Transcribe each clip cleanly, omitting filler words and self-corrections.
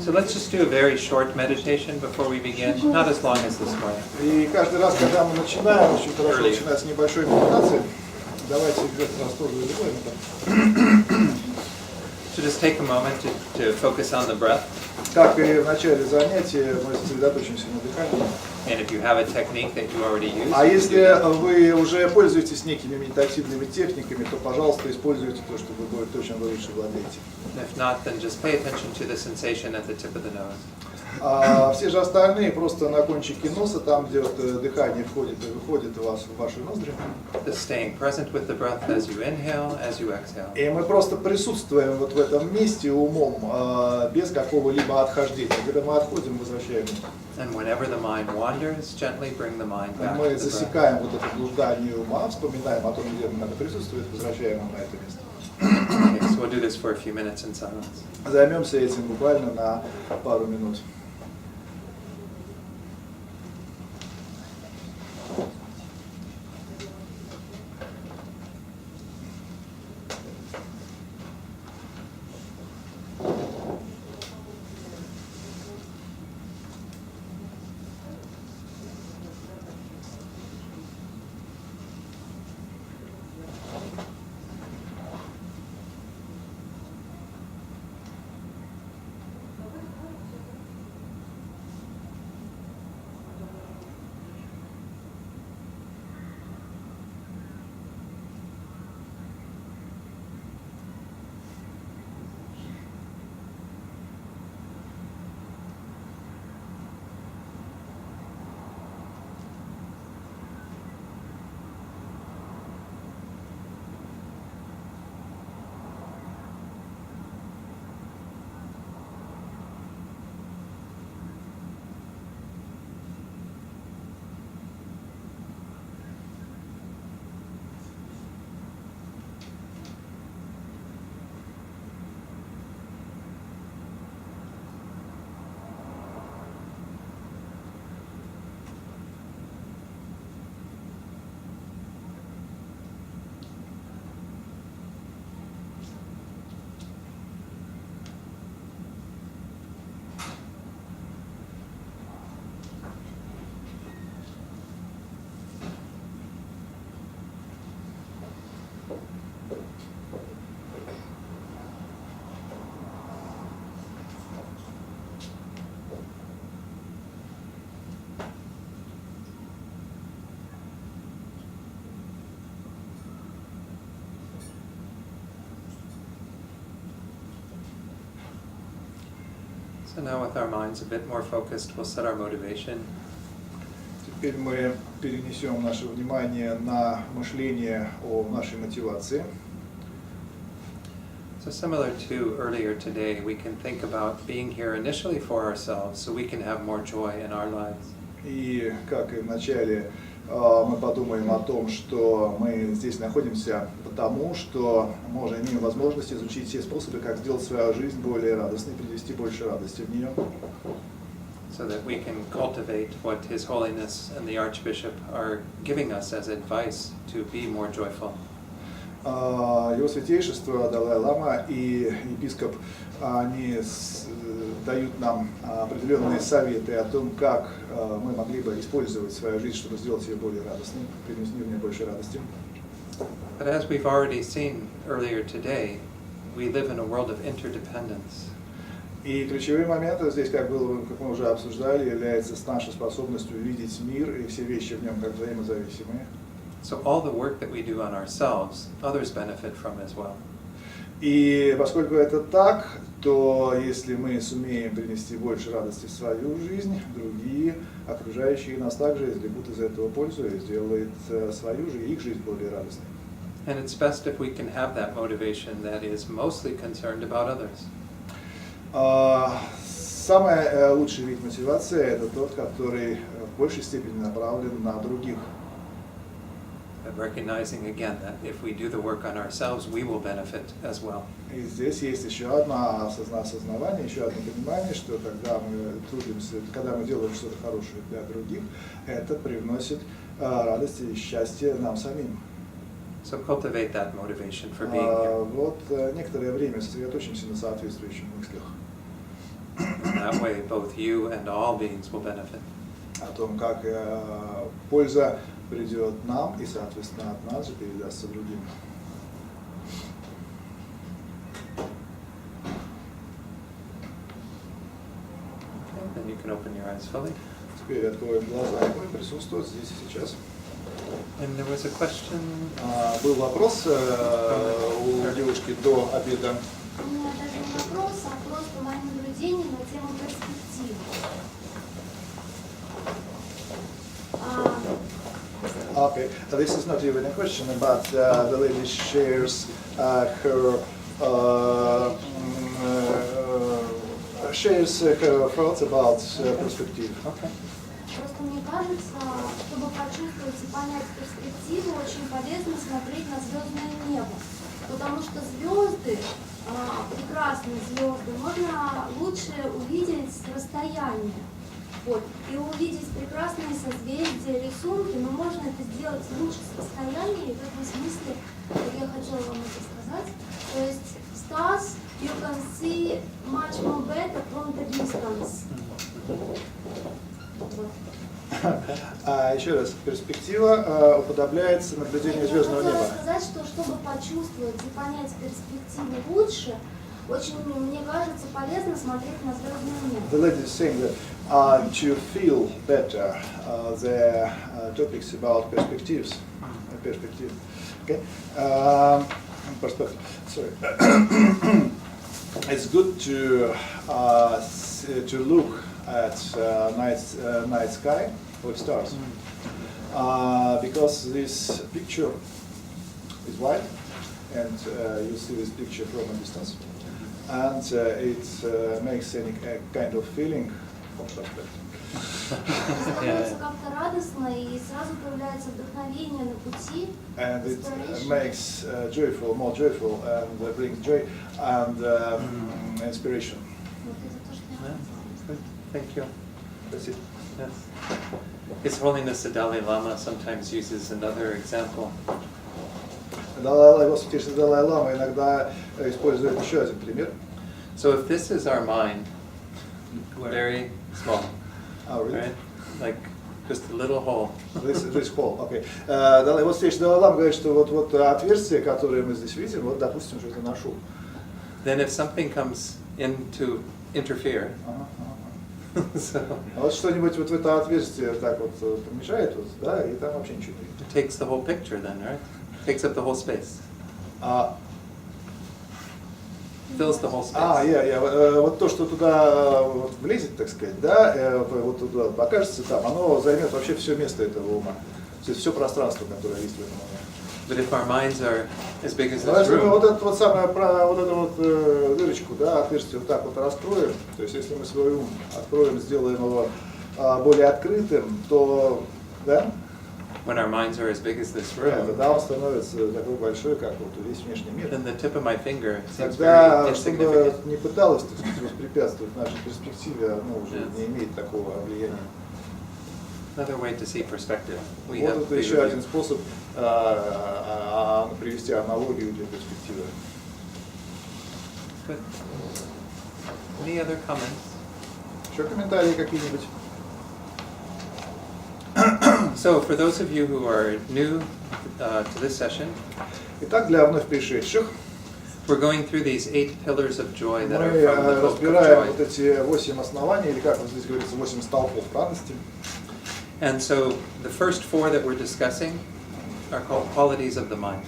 So let's just do a very short meditation before we begin, not as long as this morning. И каждый раз, когда мы начинаем, очень хорошо начинать с небольшой медитации. Давайте в этот раз тоже сделаем. So just take a moment to focus on the breath. Как и в начале занятия, мы сосредоточимся на дыхании. And if you have a technique that you already use, А если вы уже пользуетесь некими медитативными техниками, то, пожалуйста, используйте то, что вы то, чем вы лучше владеете. If not, then just pay attention to the sensation at the tip of the nose. А все же остальные просто на кончике носа, там, где вот дыхание входит и выходит у вас в ваши ноздри. Just staying present with the breath as you inhale, as you exhale. И мы просто присутствуем вот в этом месте умом, без какого-либо отхождения. Когда мы отходим, возвращаем. And whenever the mind wanders, gently bring the mind back Мы to the breath. засекаем вот это блуждание ума, вспоминаем о том, где надо присутствовать, возвращаем его на это место. Okay, so we'll do this for a few minutes in silence. Займемся этим буквально на пару минут. So now with our minds a bit more focused, we'll set our motivation. Теперь мы перенесем наше внимание на мышление о нашей мотивации. So similar to earlier today, we can think about being here initially for ourselves so we can have more joy in our lives. И как и в начале, мы подумаем о том, что мы здесь находимся потому, что мы уже имеем возможность изучить все способы, как сделать свою жизнь более радостной, привнести больше радости в нее. So that we can cultivate what His Holiness and the Archbishop are giving us as advice to be more joyful. Его Святейшество Далай-лама и епископ, они дают нам определенные советы о том, как мы могли бы использовать свою жизнь, чтобы сделать ее более радостной, принести в нее больше радости. But as we've already seen earlier today, we live in a world of interdependence. И ключевым моментом здесь, как мы уже обсуждали, является наша способность увидеть мир и все вещи в нем как взаимозависимые. So all the work that we do on ourselves, others benefit from as well. И поскольку это так, то если мы сумеем принести больше радости в свою жизнь, другие, окружающие нас также извлекут из этого пользу и сделают свою жизнь, их жизнь более радостной. And it's best if we can have that motivation that is mostly concerned about others. Самый лучший вид мотивации – это тот, который в большей степени направлен на других. But recognizing again that if we do the work on ourselves, we will benefit as well. И здесь есть еще одно осознавание, еще одно понимание, что когда мы трудимся, когда мы делаем что-то хорошее для других, это привносит радость и счастье нам самим. So cultivate that motivation for being here. Вот некоторое время сосредоточимся на соответствующих мыслях. Now that way both you and all beings will benefit. О том, как польза придет нам и, соответственно, от нас же передастся другим. Then you can open your eyes fully. Теперь откроем глаза, и будем присутствовать здесь и сейчас. And there was a question. Был вопрос у девушки до обеда. У меня даже не вопрос, а просто мои наблюдения на тему перспективы. Okay, this is not even a question, but the lady shares her thoughts about perspective. Okay. Просто мне кажется, чтобы почувствовать и понять перспективу, очень полезно смотреть на звездное небо. Потому что звезды, прекрасные звезды, можно лучше увидеть с расстояния. Вот. И увидеть прекрасные созвездия, рисунки, но можно это сделать лучше с расстояния. И в этом смысле я хотела вам это сказать. То есть stars you can see much more better from the distance. Вот. Еще раз, перспектива уподобляется наблюдению звездного неба. Я хотела сказать, что чтобы почувствовать и понять перспективу лучше, очень, мне кажется, полезно смотреть на звездное небо. The lady is saying that to feel better the topics about perspectives, perspective. Okay, perspective. Sorry. It's good to look at night sky with stars, because this picture is white, and you see this picture from a distance, and it makes any kind of feeling of perspective. Становится как-то радостно, и сразу появляется вдохновение на пути. And it makes joyful, more joyful, and brings joy and inspiration. Вот это то, что я хотела. Thank you. That's it. Yes. His Holiness the Dalai-lama sometimes uses another example. Его Святейшество Далай-лама иногда использует еще один пример. So if this is our mind, very small, Really? right? Like just a little hole. This hole, okay. Его Святейшество Далай-лама говорит, что вот отверстие, которое мы здесь видим, вот допустим, что это наш ум. Then if something comes in to interfere, so Вот что-нибудь вот в это отверстие так вот помешает, вот, да, и там вообще ничего не it takes the whole picture then, right? Takes up the whole space. Fills the whole space. Вот то, что туда вот влезет, так сказать, да, вот туда покажется там, оно займет вообще все место этого ума, то есть все пространство, которое есть в этом уме. But if our minds are as big as Но this если мы room, вот эту вот самую, вот эту вот дырочку, да, отверстие вот так вот раскроем, то есть если мы свой ум откроем, сделаем его более открытым, то, да, when our minds are as big as this room, тогда он становится такой большой, как вот весь внешний мир. then the tip of my finger seems Тогда, very чтобы insignificant. не пыталось, так сказать, воспрепятствовать нашей перспективе, оно уже не имеет такого влияния. Another way to see perspective. We Вот have это еще один способ привести аналогию для перспективы. Good. Any other comments? Еще комментарии какие-нибудь? So, for those of you who are new to this session, Итак, для вновь пришедших we're going through these 8 pillars of joy that are мы from the book of разбираем вот joy. эти 8 оснований, или как вот здесь говорится, 8 столпов радости. And so, the first 4 that we're discussing are called qualities of the mind.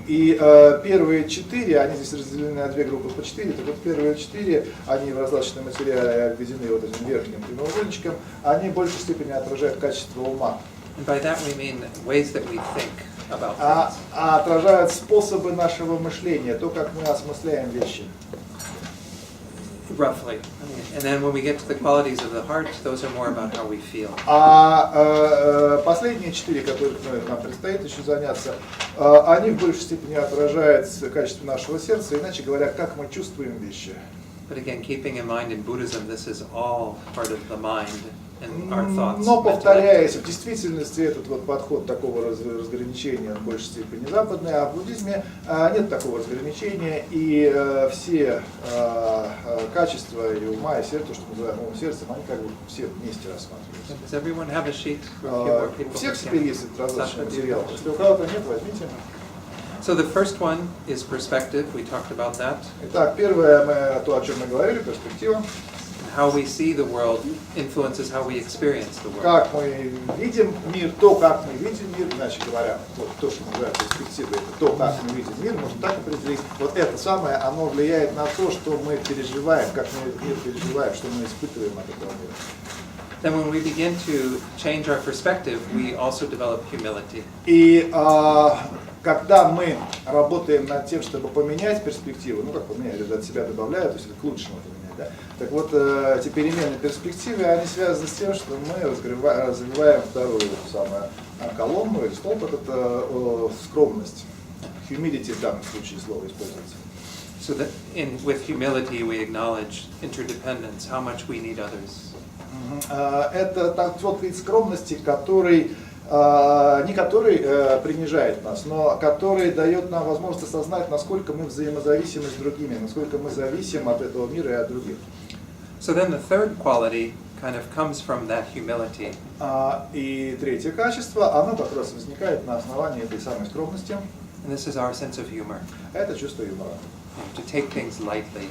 И первые 4, они здесь разделены на 2 группы по 4, так вот первые 4, они в различном материале обведены вот этим верхним прямоугольничком, они в большей степени отражают качество ума. And by that we mean ways that we think about things. Отражают способы нашего мышления, то, как мы осмысляем вещи. Roughly. And then when we get to the qualities of the heart, those are more about how we feel. Последние 4, которых нам предстоит еще заняться, они в большей степени отражают качество нашего сердца, иначе говоря, как мы чувствуем вещи. But again, keeping in mind in Buddhism, this is all part of the mind. in our thoughts. Но повторяясь, в действительности этот вот подход такого разграничения в большей степени западный, а в буддизме нет такого разграничения, и все качества и ума, и сердца, то, что мы называем умом сердцем, они как бы все вместе рассматриваются. Does everyone have a sheet? For У всех теперь есть различный материал. Если у кого-то нет, возьмите. So the first one is perspective. We talked about that. Итак, первое, то, о чем мы говорили, перспектива. How we see the world influences how we experience the world. Как мы видим мир, то, как мы видим мир, иначе говоря, вот то, что называется перспективой, это то, как мы видим мир, можно так определить. Вот это самое, оно влияет на то, что мы переживаем, как мы этот мир переживаем, что мы испытываем от этого мира. Then when we begin to change our perspective, we also develop humility. И когда мы работаем над тем, чтобы поменять перспективу, ну как поменять, я от себя добавляю, то есть это к лучшему поменять, да? Так вот, эти перемены перспективы, они связаны с тем, что мы развиваем вторую самую колонну или столб, это скромность. Humility в данном случае слово используется. So that with humility we acknowledge interdependence, how much we need others. Это тот вид скромности, который не который принижает нас, но который дает нам возможность осознать, насколько мы взаимозависимы с другими, насколько мы зависим от этого мира и от других. So then the third quality kind of comes from that humility. И третье качество, оно как раз возникает на основании этой самой скромности. And this is our sense of humor. Это чувство юмора. To take things lightly.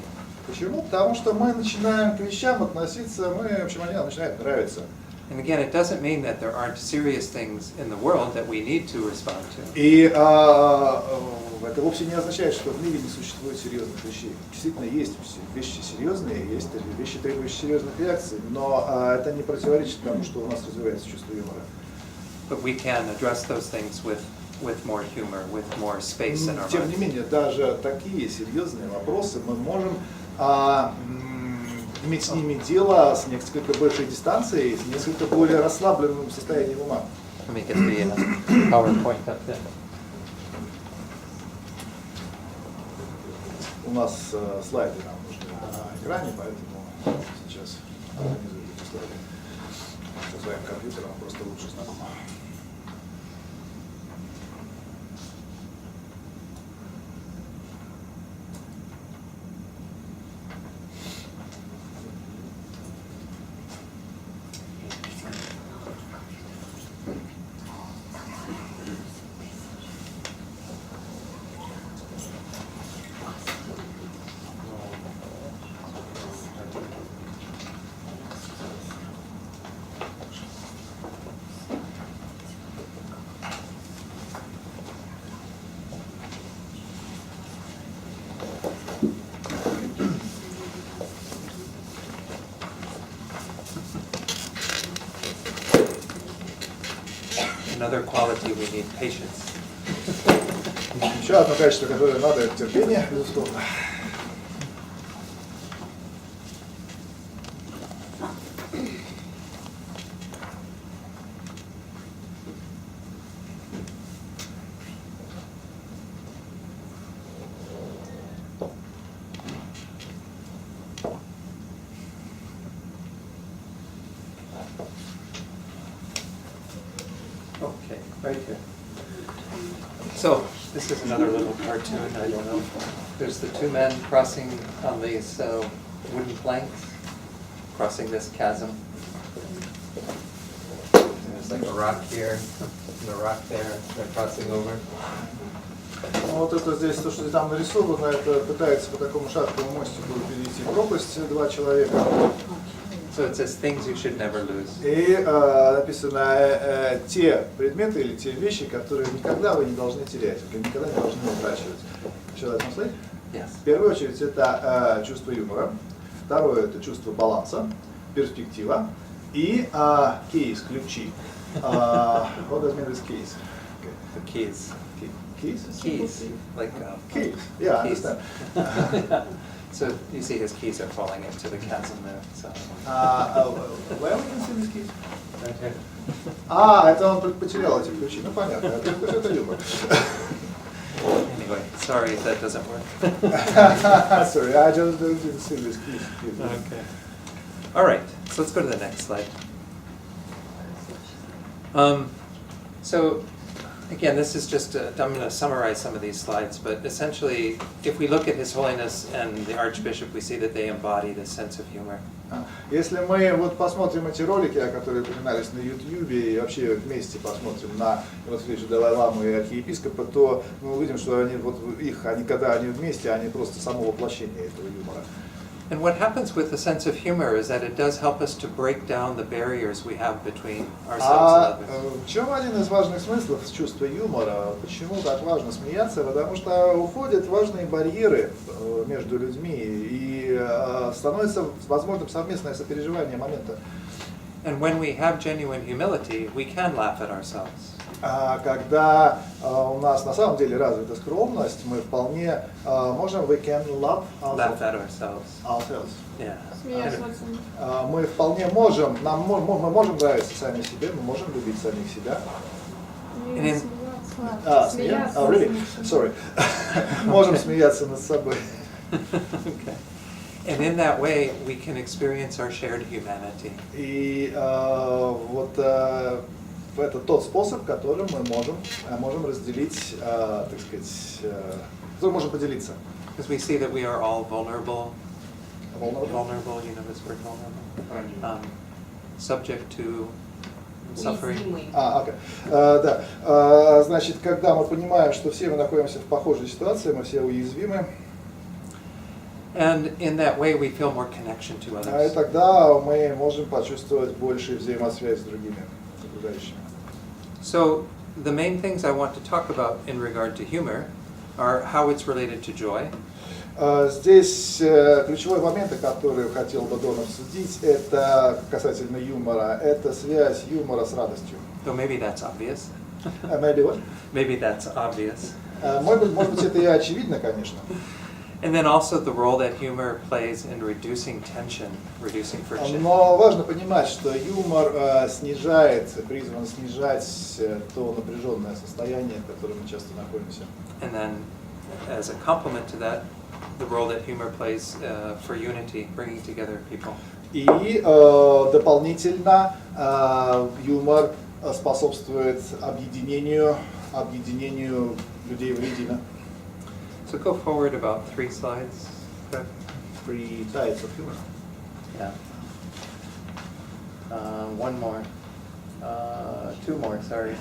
Почему? Потому что мы начинаем к вещам относиться, в общем, они нам начинают нравиться. And again, it doesn't mean that there aren't serious things in the world that we need to respond to. И это вовсе не означает, что в мире не существует серьезных вещей. Действительно, есть вещи серьезные, есть вещи, требующие серьезных реакций, но это не противоречит тому, что у нас развивается чувство юмора. But we can address those things with more humor, with more space in our Тем не minds. менее, даже такие серьезные вопросы мы можем иметь с ними дело с несколько большей дистанцией, с несколько более расслабленным состоянием ума. Let me get the PowerPoint up there. У нас слайды нам нужны на экране, поэтому сейчас организуем эти слайды. Со своим компьютером просто лучше знакомо. Another quality we need patience. Еще одно качество, которое надо, это терпение, безусловно. Okay, right here. So, this is another little cartoon, I don't know. There's the two men crossing on these wooden planks, crossing this chasm. There's like a rock here, and a rock there, they're crossing over. Вот это здесь, то, что там нарисовано, это пытается по такому шаткому мостику перейти пропасть два человека. So it says things you should never lose. И написано те предметы или те вещи, которые никогда вы не должны терять, никогда не должны утрачивать. Еще один слайд? Yes. В первую очередь это чувство юмора, второе это чувство баланса, перспектива и кейс, ключи. What does mean this case? Okay. The keys. Keys? Keys. Like Keys. Yeah, keys. I understand. So you see his keys are falling into the chasm there. So. Where we can see these keys? Right here. Это он потерял эти ключи. Ну понятно, это юмор. Anyway, sorry if that doesn't work. Sorry, I just didn't see these keys. Okay. All right, so let's go to the next slide. So, again, this is just, I'm going to summarize some of these slides, but essentially, if we look at His Holiness and the Archbishop, we see that they embody this sense of humor. Если мы вот посмотрим эти ролики, которые упоминались на YouTube, и вообще вместе посмотрим на Его Святейшество Далай-ламу и архиепископа, то мы увидим, что они, вот их, они, когда они вместе, они просто само воплощение этого юмора. And what happens with the sense of humor is that it does help us to break down the barriers we have between ourselves and others. В чем один из важных смыслов чувства юмора? Почему так важно смеяться? Потому что уходят важные барьеры между людьми и становится возможным совместное сопереживание момента. And when we have genuine humility, we can laugh at ourselves. Когда у нас на самом деле развита скромность, мы вполне можем, we can laugh at ourselves. Yeah. Мы вполне можем, мы можем нравиться сами себе, мы можем любить самих себя. Смеяться. Really? Sorry. Можем смеяться над собой. Okay. And in that way, we can experience our shared humanity. И вот это тот способ, которым мы можем разделить, так сказать, которым можем поделиться. Because we see that we are all vulnerable. Vulnerable, you know this word, vulnerable? Subject to suffering. Okay. Да. Значит, когда мы понимаем, что все мы находимся в похожей ситуации, мы все уязвимы. And in that way, we feel more connection to others. И тогда мы можем почувствовать больше взаимосвязь с другими окружающими. So, the main things I want to talk about in regard to humor are how it's related to joy. Здесь ключевой момент, который хотел бы Дон обсудить, это касательно юмора, это связь юмора с радостью. So maybe that's obvious. Maybe what? Maybe that's obvious. Может быть, это и очевидно, конечно. And then also the role that humor plays in reducing tension, reducing friction. Но важно понимать, что юмор призван снижать то напряженное состояние, в котором мы часто находимся. And then, as a complement to that, the role that humor plays for unity, bringing together people. И дополнительно юмор способствует объединению людей воедино. So go forward about 3 slides. Okay. 3 types of humor. Yeah. One more. 2 more, sorry.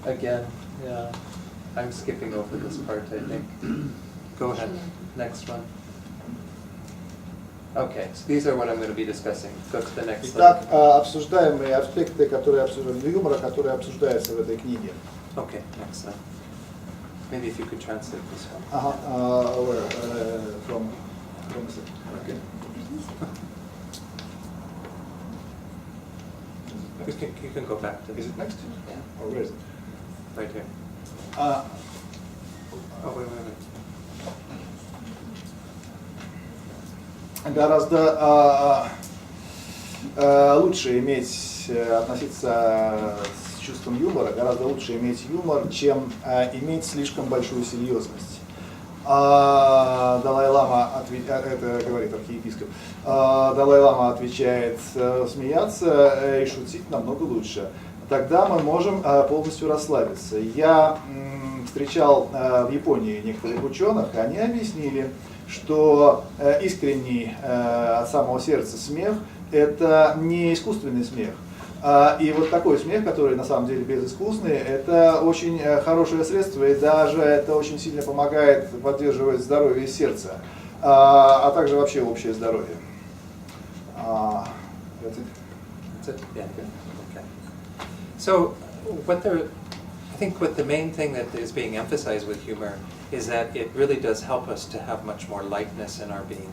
Again, yeah. I'm skipping over this part, I think. Go ahead. Next one. Okay, so these are what I'm going to be discussing. Go to the next slide. Итак, обсуждаемые аспекты, юмора, которые обсуждаются в этой книге. Okay, next slide. Maybe if you could translate this one. From okay. You can go back to Is it next? Yeah. Or where is it? Right here. Oh, wait. Гораздо лучше относиться с чувством юмора, гораздо лучше иметь юмор, чем иметь слишком большую серьезность. Далай-лама это говорит архиепископ. Далай-лама отвечает: смеяться и шутить намного лучше. Тогда мы можем полностью расслабиться. Я встречал в Японии некоторых ученых, они объяснили, что искренний от самого сердца смех – это не искусственный смех. И вот такой смех, который на самом деле безыскусный, это очень хорошее средство, и даже это очень сильно помогает поддерживать здоровье сердца, а также вообще общее здоровье. That's it? Yeah, good. Okay. So, I think what the main thing that is being emphasized with humor is that it really does help us to have much more lightness in our being.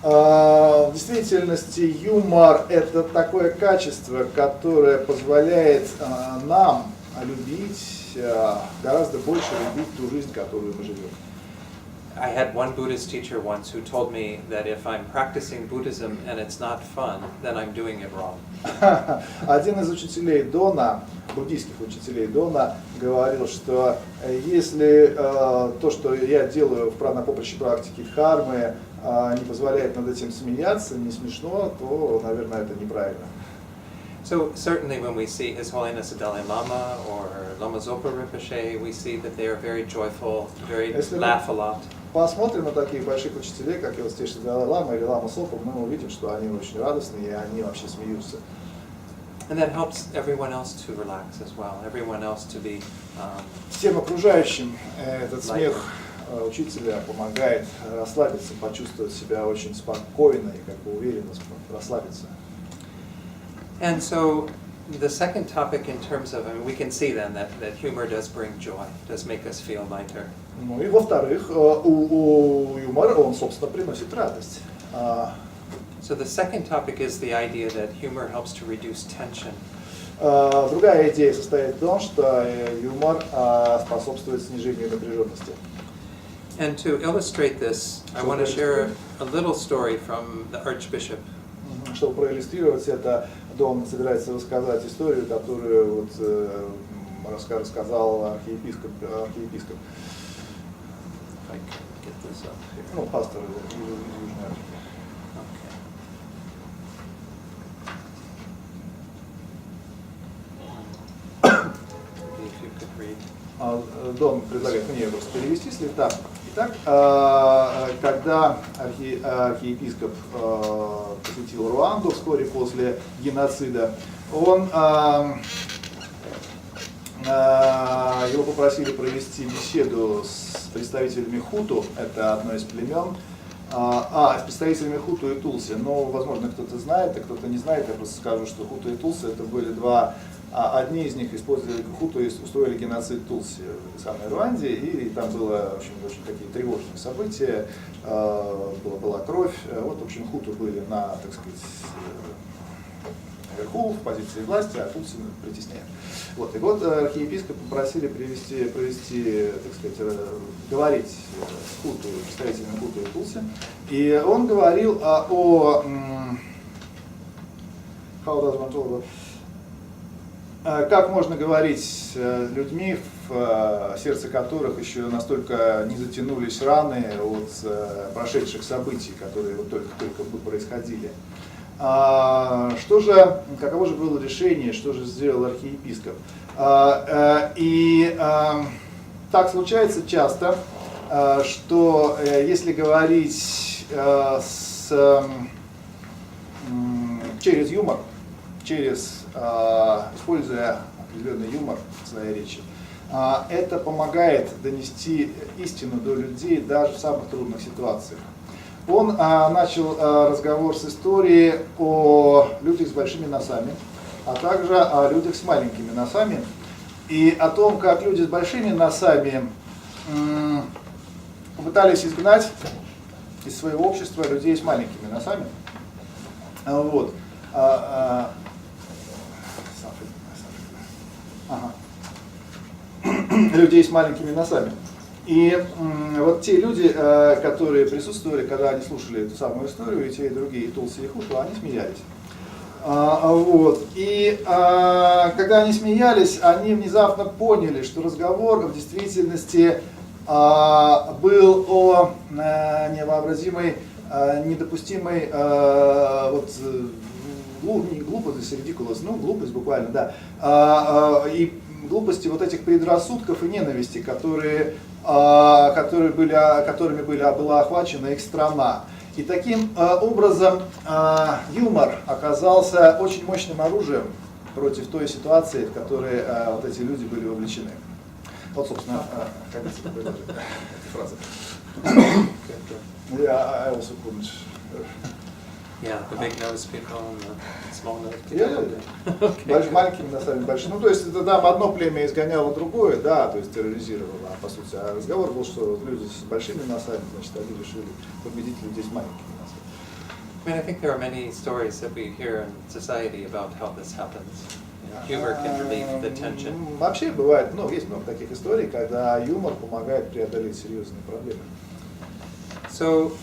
В действительности юмор – это такое качество, которое позволяет нам любить гораздо больше любить ту жизнь, которую мы живем. I had one Buddhist teacher once who told me that if I'm practicing Buddhism and it's not fun, then I'm doing it wrong. Один из учителей Дона, буддийских учителей Дона, говорил, что если то, что я делаю на поприще практики дхармы, не позволяет над этим смеяться, не смешно, то, наверное, это неправильно. So certainly when we see His Holiness the Dalai-lama or Lama Zopa Rinpoche, we see that they are very joyful, very laugh a lot. Посмотрим на таких больших учителей, как Его Святейшество Далай-лама или Лама Сопа, мы увидим, что они очень радостные и они вообще смеются. And that helps everyone else to relax as well, everyone else to be Всем окружающим этот смех учителя помогает расслабиться, почувствовать себя очень спокойно и как бы уверенно расслабиться. And so the second topic in terms of, I mean, we can see then that humor does bring joy, does make us feel lighter. Ну и во-вторых, юмор, он, собственно, приносит радость. So the second topic is the idea that humor helps to reduce tension. Другая идея состоит в том, что юмор способствует снижению напряженности. And to illustrate this, I want to share a little story from the Archbishop. Чтобы проиллюстрировать это, Дон собирается рассказать историю, которую вот, рассказал архиепископ. If I can get this up here. Ну, пастор из Южной Африки. Дон предлагает мне просто перевести слегка. Итак, когда архиепископ посетил Руанду вскоре после геноцида, его попросили провести беседу с представителями Хуту, это одно из племен, с представителями Хуту и Тулси. Но, возможно, кто-то знает, а кто-то не знает. Я просто скажу, что Хуту и Тулси это были два. Одни из них использовали Хуту и устроили геноцид Тулси в самой Руанде, и там было очень такие тревожные события, была кровь. Вот, в общем, Хуту были на, так сказать, наверху, в позиции власти, а Тулси притесняют. Вот, и вот архиепископ попросили провести, так сказать, говорить с Хуту, представителями Хуту и Тулси, и он говорил как можно говорить с людьми, в сердце которых еще настолько не затянулись раны от прошедших событий, которые вот только происходили. Каково же было решение, что же сделал архиепископ? Так случается часто, что если говорить через юмор, используя определенный юмор в своей речи, это помогает донести истину до людей даже в самых трудных ситуациях. Он начал разговор с историей о людях с большими носами, а также о людях с маленькими носами, и о том, как люди с большими носами попытались изгнать из своего общества людей с маленькими носами. Вот. Людей с маленькими носами. И вот те люди, которые присутствовали, когда они слушали эту самую историю, и те, и другие, и Тулси, и Хуту, они смеялись. Вот. И когда они смеялись, они внезапно поняли, что разговор в действительности был о невообразимой, недопустимой глупость, ridiculous, глупость буквально, да, и глупости вот этих предрассудков и ненависти, которыми была охвачена их страна. И таким образом юмор оказался очень мощным оружием против той ситуации, в которой вот эти люди были вовлечены. Вот, собственно, как это предложить, эта фраза. I also couldn't. Yeah, the big nose people and the small nose people. Okay. Маленькими носами большими. Ну, то есть это там одно племя изгоняло другое, да, то есть терроризировало, по сути. А разговор был, что люди с большими носами, значит, они решили победить людей с маленькими носами. I mean, I think there are many stories that we hear in society about how this happens. Humor can relieve the tension. Вообще бывает, есть много таких историй, когда юмор помогает преодолеть серьезные проблемы. So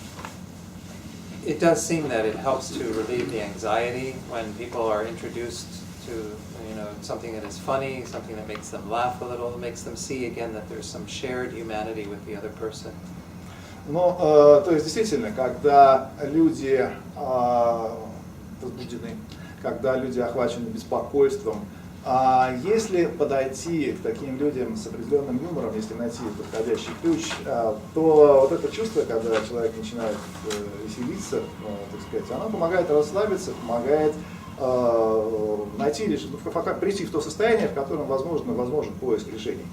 it does seem that it helps to relieve the anxiety when people are introduced to, something that is funny, something that makes them laugh a little, makes them see again that there's some shared humanity with the other person. То есть действительно, когда люди возбуждены, когда люди охвачены беспокойством. А если подойти к таким людям с определенным юмором, если найти подходящий ключ, то вот это чувство, когда человек начинает веселиться, так сказать, оно помогает расслабиться, помогает найти решение, прийти в то состояние, в котором возможен поиск решений.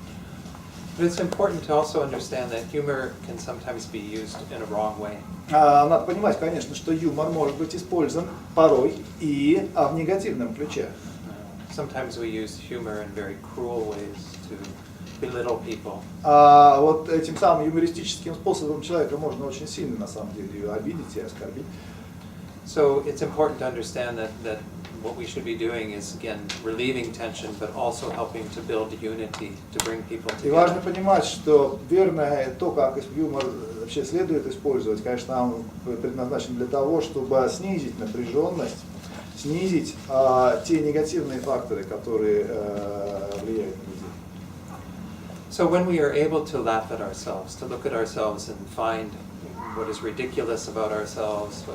But it's important to also understand that humor can sometimes be used in a wrong way. Надо понимать, конечно, что юмор может быть использован порой и в негативном ключе. Sometimes we use humor in very cruel ways to belittle people. Вот этим самым юмористическим способом человека можно очень сильно, на самом деле, обидеть и оскорбить. So it's important to understand that what we should be doing is, again, relieving tension, but also helping to build unity, to bring people И важно together. понимать, что верное то, как юмор вообще следует использовать, конечно, он предназначен для того, чтобы снизить напряженность, снизить те негативные факторы, которые влияют на людей. So when we are able to laugh at ourselves, to look at ourselves and find what is ridiculous about ourselves,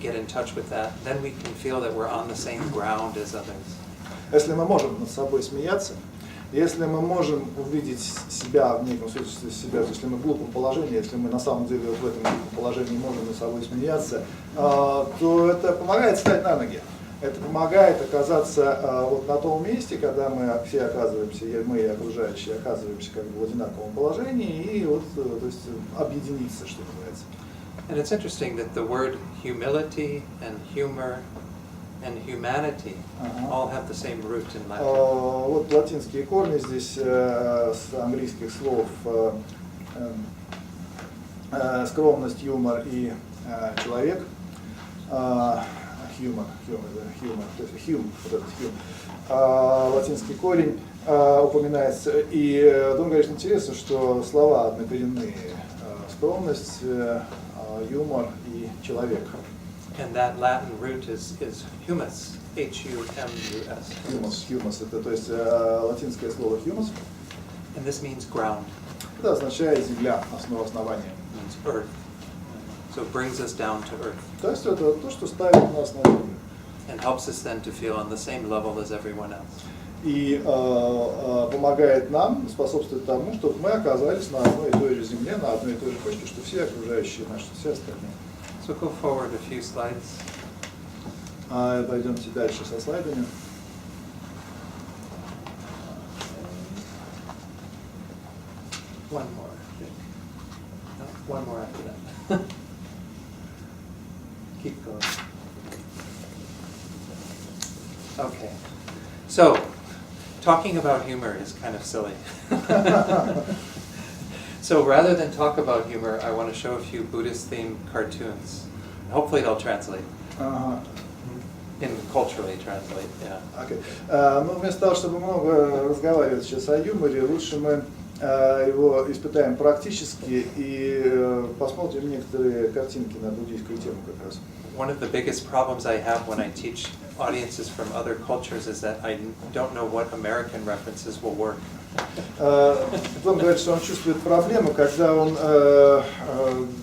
get in touch with that, then we can feel that we're on the same ground as others. Если мы можем над собой смеяться, если мы можем увидеть себя в неком смысле себя, если мы в глупом положении, если мы на самом деле вот в этом глупом положении можем над собой смеяться, то это помогает встать на ноги. Это помогает оказаться вот на том месте, когда мы все оказываемся, мы и окружающие оказываемся как бы в одинаковом положении, и вот, то есть объединиться, что называется. And it's interesting that the word humility and humor and humanity all have the same root in Latin. Вот латинские корни здесь с английских слов скромность, юмор и человек. Humor, то есть hum, вот этот hum. Латинский корень упоминается. И Дон говорит, интересно, что слова однокоренные. Скромность, юмор и человек. And that Latin root is humus, H-U-M-U-S. Humus, это то есть латинское слово humus. And this means ground. Это означает земля, основание. It means earth. So it brings us down to earth. То есть это то, что ставит нас на землю. And helps us then to feel on the same level as everyone else. И помогает нам, способствует тому, чтобы мы оказались на одной и той же земле, на одной и той же почве, что все окружающие наши, все остальные. So go forward a few slides. Пойдемте дальше со слайдами. One more, I think. No, one more after that. Keep going. Okay. So, talking about humor is kind of silly. So rather than talk about humor, I want to show a few Buddhist-themed cartoons. Hopefully they'll translate. And culturally translate, yeah. Okay. Ну, вместо того, чтобы много разговаривать сейчас о юморе, лучше мы его испытаем практически и посмотрим некоторые картинки на буддийскую тему как раз. One of the biggest problems I have when I teach audiences from other cultures is that I don't know what American references will work. Дон говорит, что он чувствует проблему, когда он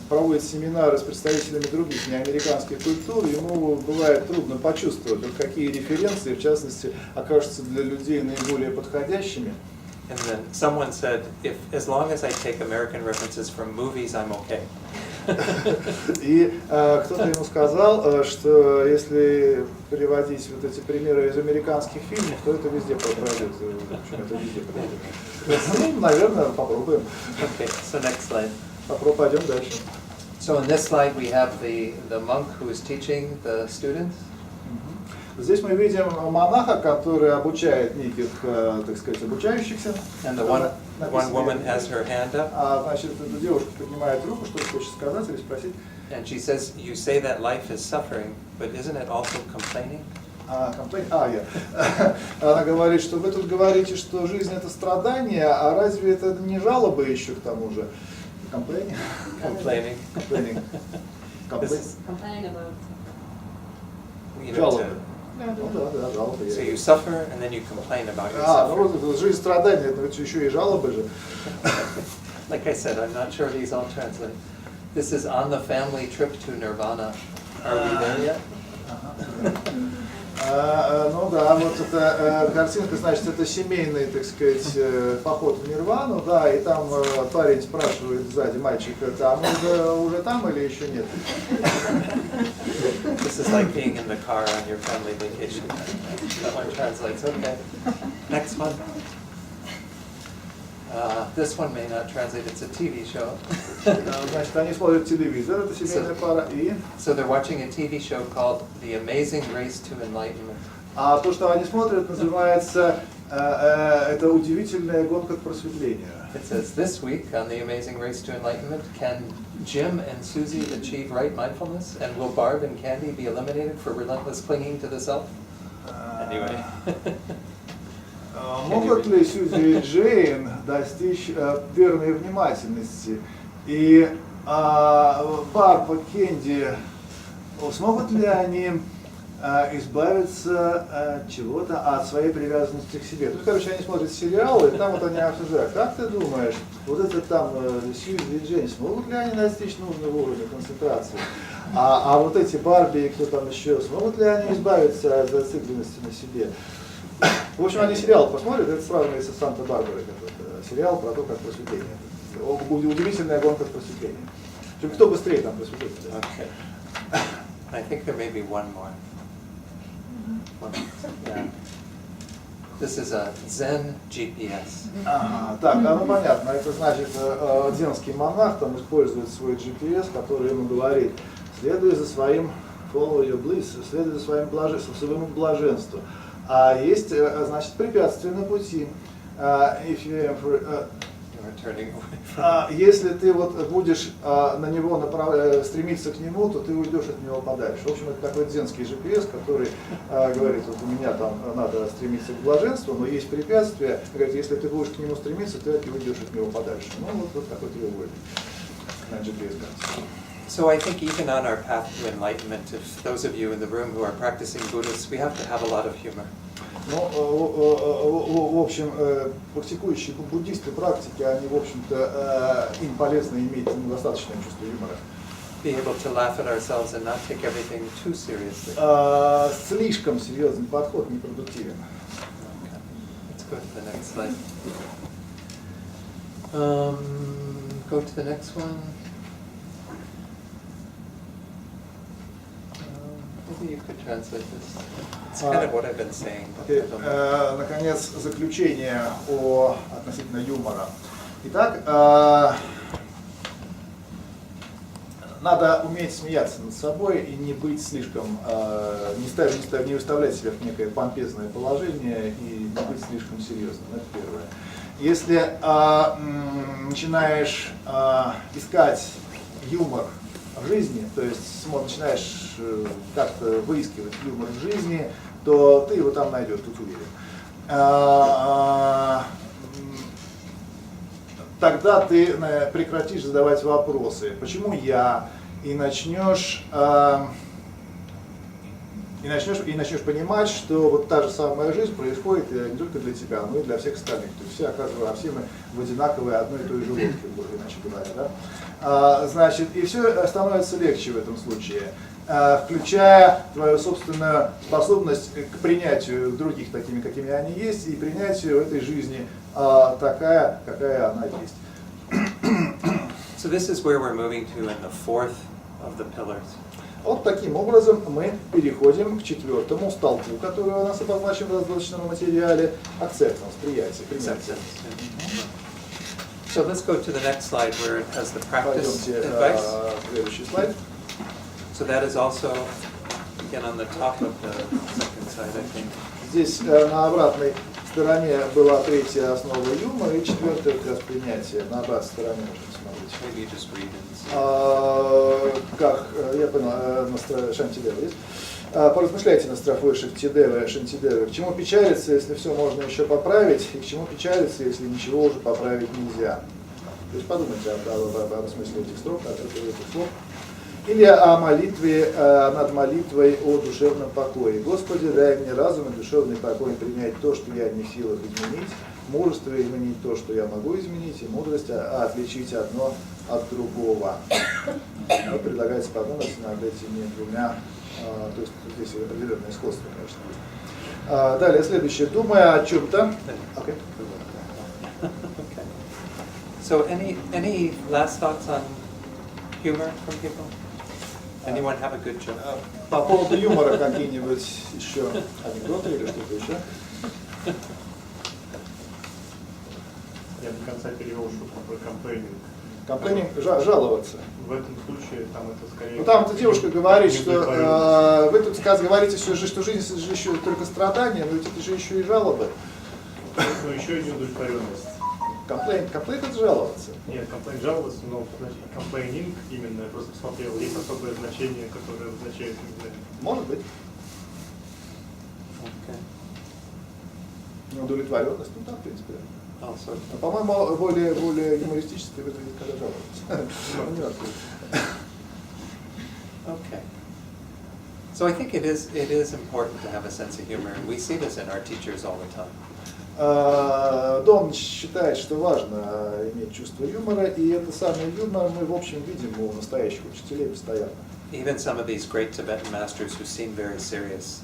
проводит семинары с представителями других неамериканских культур, ему бывает трудно почувствовать, вот какие референции, в частности, окажутся для людей наиболее подходящими. And then someone said, as long as I take American references from movies, I'm okay. И кто-то ему сказал, что если переводить вот эти примеры из американских фильмов, то это везде пройдет. В общем, это везде пройдет. Ну, наверное, попробуем. Okay, so next slide. Пойдем дальше. So in this slide we have the monk who is teaching the students. Здесь мы видим монаха, который обучает неких, так сказать, обучающихся. And the one woman has her hand up. Значит, эта девушка поднимает руку, что хочет сказать или спросить. And she says, you say that life is suffering, but isn't it also complaining? Она говорит, что вы тут говорите, что жизнь это страдание, а разве это не жалобы еще к тому же? Complaining. Complaining. Complaining. Complaining about. Жалобы. Ну да, жалобы. So you suffer and then you complain about your suffering. Ну вот жизнь страдания, это еще и жалобы же. Like I said, I'm not sure these all translate. This is on the family trip to Nirvana. Are we there yet? Ну да, вот эта картинка, значит, это семейный, так сказать, поход в Нирвану, да, и там парень спрашивает сзади мальчика, а мы уже там или еще нет? This is like being in the car on your family vacation. That one translates. Okay. Next one. This one may not translate. It's a TV show. Значит, они смотрят телевизор, это семейная пара, и... So they're watching a TV show called The Amazing Race to Enlightenment. А то, что они смотрят, называется это удивительная гонка к просветлению. It says, this week on The Amazing Race to Enlightenment, can Jim and Susie achieve right mindfulness? And will Barb and Candy be eliminated for relentless clinging to the self? Anyway. Могут ли Сьюзи и Джейн достичь верной внимательности? И Барб и Кенди, смогут ли они избавиться от чего-то, от своей привязанности к себе? Тут, короче, они смотрят сериалы, и там вот они обсуждают, как ты думаешь, вот это там Сьюзи и Джейн, смогут ли они достичь нужного уровня концентрации? А вот эти Барби и кто там еще, смогут ли они избавиться от зацикленности на себе? В общем, они сериал посмотрят, это сравнивается с Санта-Барбарой, сериал про то, как просветление. Удивительная гонка к просветлению. Кто быстрее там просветление? Okay. I think there may be one more. Yeah. This is a Zen GPS. Так, ну понятно. Это значит, дзенский монах там использует свой GPS, который ему говорит, следуй за своим follow your bliss, следуй за своим своему блаженству. А есть, значит, препятствия на пути. Если ты вот будешь на него стремиться к нему, то ты уйдешь от него подальше. В общем, это такой дзенский GPS, который говорит, вот у меня там надо стремиться к блаженству, но есть препятствия. Говорит, если ты будешь к нему стремиться, ты уйдешь от него подальше. Ну вот такой треугольник на GPS. So I think even on our path to enlightenment, if those of you in the room who are practicing Buddhists, we have to have a lot of humor. Ну, в общем, практикующие буддисты практики, они, в общем-то, им полезно иметь достаточное чувство юмора. Be able to laugh at ourselves and not take everything too seriously. Слишком серьезный подход непродуктивен. Okay. Let's go to the next slide. Go to the next one. Maybe you could translate this. It's kind of what I've been saying. Наконец, заключение относительно юмора. Итак, надо уметь смеяться над собой и не быть слишком, не выставлять себя в некое помпезное положение и не быть слишком серьезным. Это первое. Если начинаешь искать юмор в жизни, то есть начинаешь как-то выискивать юмор в жизни, то ты его там найдешь, тут уверен. Тогда ты прекратишь задавать вопросы, почему я, и начнешь понимать, что вот та же самая жизнь происходит не только для тебя, но и для всех остальных. То есть все мы в одинаковой одной и той же лодке, иначе говоря. Да? Значит, и все становится легче в этом случае, включая твою собственную способность к принятию других такими, какими они есть, и принятию этой жизни такая, какая она есть. So this is where we're moving to in the fourth of the pillars. Вот таким образом мы переходим к четвертому столпу, который у нас обозначен в разработанном материале, acceptance, приятие, принятие. So let's go to the next slide where it has the practice Пойдемте advice. Следующий слайд. So that is also, again, on the top of the second side, I think. Здесь на обратной стороне была третья основа юмора и четвертая как раз принятие. На обратной стороне можно смотреть. Maybe you just read it. Как, я понял, Шантидева есть. Поразмышляйте над строфой Шантидевы, к чему печалиться, если все можно еще поправить, и к чему печалиться, если ничего уже поправить нельзя. То есть подумайте о смысле этих строк, о этих слов. Или о молитве, над молитвой о душевном покое. Господи, дай мне разум и душевный покой принять то, что я не в силах изменить, мужество изменить то, что я могу изменить, и мудрость отличить одно от другого. Вот предлагается подумать над этими двумя, то есть здесь определенное сходство, конечно, есть. Далее, следующее. Думая о чем-то. Okay. Okay. So any last thoughts on humor from people? Anyone have a good joke? По поводу юмора какие-нибудь еще анекдоты или что-то еще? Я до конца перевел шутку про комплейнинг. Комплейнинг, жаловаться. В этом случае там это скорее... Ну там эта девушка говорит, что вы тут говорите, что жизнь это же еще только страдания, но ведь это же еще и жалобы. Но еще и неудовлетворенность. Комплейнт это жаловаться. Нет, комплейнт жаловаться, но комплейнинг именно, я просто посмотрел, есть особое значение, которое означает именно... Может быть. Okay. Неудовлетворенность, ну там, в принципе. Also, По-моему, более юмористическое выглядит, когда жалуются. okay. So I think it is important to have a sense of humor, and we see this in our teachers all the time. Дон считает, что важно иметь чувство юмора, и это самый юмор мы в общем видим у настоящих учителей постоянно. Even some of these great Tibetan masters who seem very serious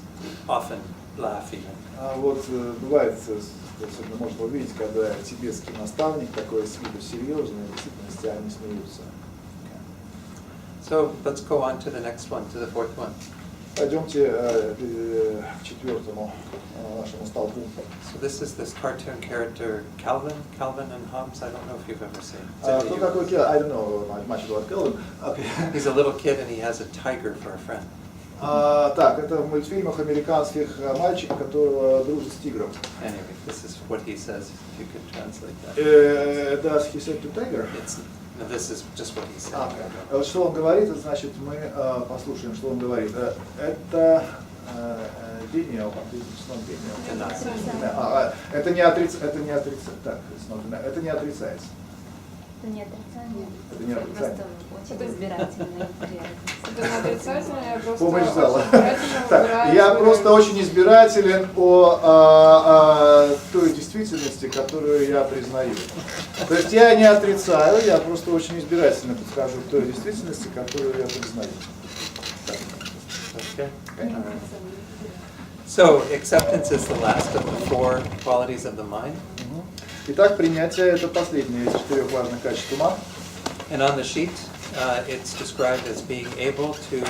often laugh even. Вот бывает, особенно можно увидеть, когда тибетский наставник такой с виду серьезный, в действительности они смеются. So let's go on to the next one, to the fourth one. Пойдемте к четвертому нашему столбу. So this is this cartoon character Calvin and Hobbes. I don't know if you've ever seen. Кто такой Келвин? I don't know much about Kelvin. Okay. He's a little kid and he has a tiger for a friend. Так, это в мультфильмах американских мальчик, которого дружит с тигром. Anyway, this is what he says. If you could translate that. Does he say to tiger? No, this is just what he said. Вот что он говорит, значит, мы послушаем, что он говорит. Это гениал, это не отрицается. Так, это не отрицается. Это не отрицание. Это не отрицание. Просто очень избирательный вариант. Это не отрицательное, я просто Помощь зала. избирательно Так, выбираю я свой просто вариант. очень избирателен о той действительности, которую я признаю. То есть я не отрицаю, я просто очень избирательно подхожу к той действительности, которую я признаю. Okay. So acceptance is the last of the four qualities of the mind. Итак, принятие – это последнее из 4 важных качеств ума. And on the sheet, it's described as being able to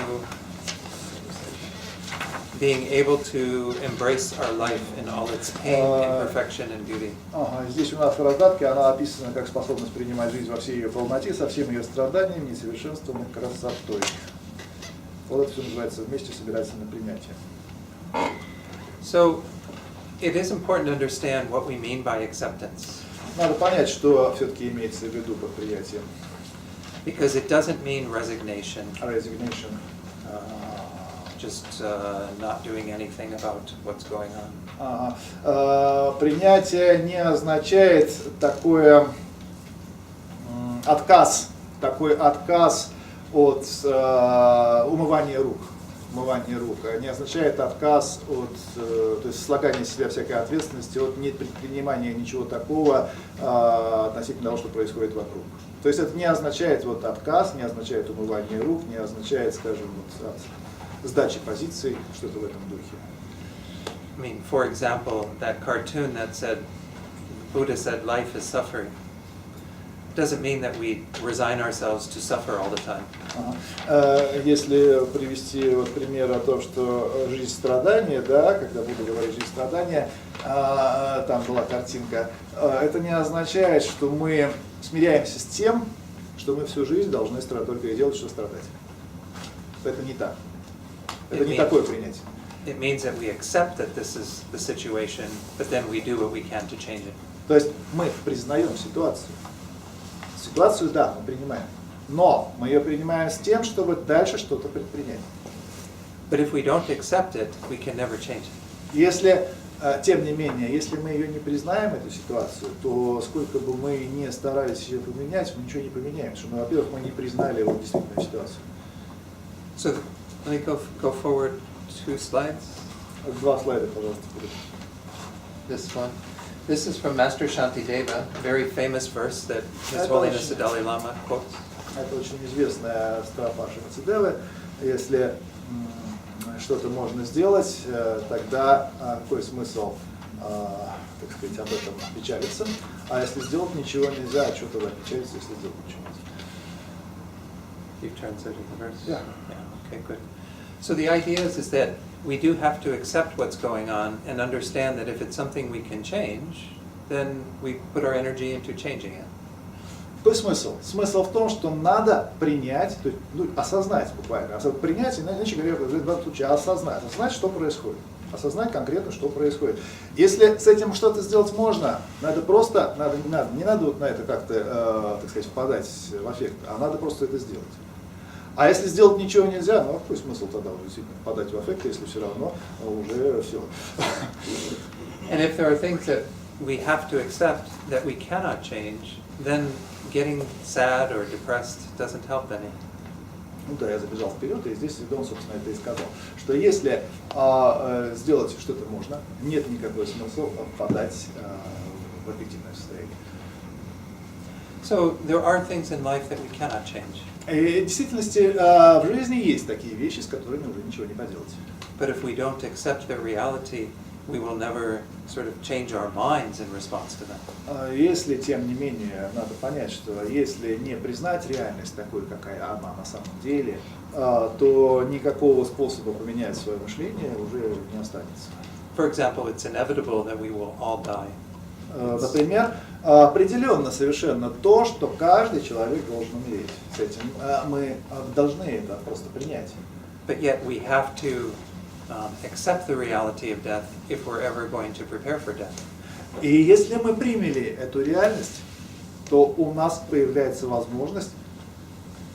embrace our life in all its pain, imperfection, and beauty. Здесь у нас в раздатке она описана как способность принимать жизнь во всей ее полноте, со всеми ее страданиями, несовершенством и красотой. Вот это все называется вместе собирательное принятие. So it is important to understand what we mean by acceptance. Надо понять, что все-таки имеется в виду под приятием. Because it doesn't mean resignation. Resignation. Just not doing anything about what's going on. Принятие не означает такой отказ от умывания рук. Умывание рук не означает отказ от, то есть слагания с себя всякой ответственности, от непредпринимания ничего такого относительно того, что происходит вокруг. То есть это не означает вот отказ, не означает умывание рук, не означает, скажем, вот, сдачи позиций, что-то в этом духе. I mean, for example, that cartoon that said, Buddha said life is suffering. Doesn't mean that we resign ourselves to suffer all the time. Если привести вот пример о том, что жизнь страдания, да, когда буду говорить жизнь страдания, там была картинка, это не означает, что мы смиряемся с тем, что мы всю жизнь должны только и делать, что страдать. Это не так. Это не такое принятие. It means that we accept that this is the situation, but then we do what we can to change it. То есть мы признаем ситуацию. Ситуацию, да, мы принимаем. Но мы ее принимаем с тем, чтобы дальше что-то предпринять. But if we don't accept it, we can never change it. Если, тем не менее, если мы ее не признаем, эту ситуацию, то сколько бы мы ни старались ее поменять, мы ничего не поменяем. Потому что, ну, во-первых, мы не признали вот действительно ситуацию. So let me go forward 2 slides. 2 слайда, пожалуйста. This one. This is from Master Shantideva, a very famous verse that His Holiness the Dalai-lama quotes. Это очень известная строфа Шантидевы. Если что-то можно сделать, тогда какой смысл, так сказать, об этом печалиться? А если сделать ничего нельзя, что тогда печалиться, если сделать ничего нельзя? You've translated the verse? Yeah. Yeah, okay, good. So the idea is that we do have to accept what's going on and understand that if it's something we can change, then we put our energy into changing it. Какой смысл? Смысл в том, что надо принять, то есть, осознать буквально. Принять, иначе говоря, в данном случае осознать. Осознать, что происходит. Осознать конкретно, что происходит. Если с этим что-то сделать можно, надо просто, не надо вот на это как-то, так сказать, впадать в аффект, а надо просто это сделать. А если сделать ничего нельзя, ну какой смысл тогда уже действительно впадать в аффект, если все равно уже все. And if there are things that we have to accept that we cannot change, then getting sad or depressed doesn't help any. Ну да, я забежал вперед, и здесь Дон, собственно, это и сказал, что если сделать что-то можно, нет никакого смысла впадать в аффективное состояние. So there are things in life that we cannot change. И в действительности в жизни есть такие вещи, с которыми уже ничего не поделать. But if we don't accept their reality, we will never sort of change our minds in response to them. Если, тем не менее, надо понять, что если не признать реальность такой, какая она на самом деле, то никакого способа поменять свое мышление уже не останется. For example, it's inevitable that we will all die. Например, определенно совершенно то, что каждый человек должен умереть. С этим мы должны это просто принять. But yet we have to accept the reality of death if we're ever going to prepare for death. И если мы приняли эту реальность, то у нас появляется возможность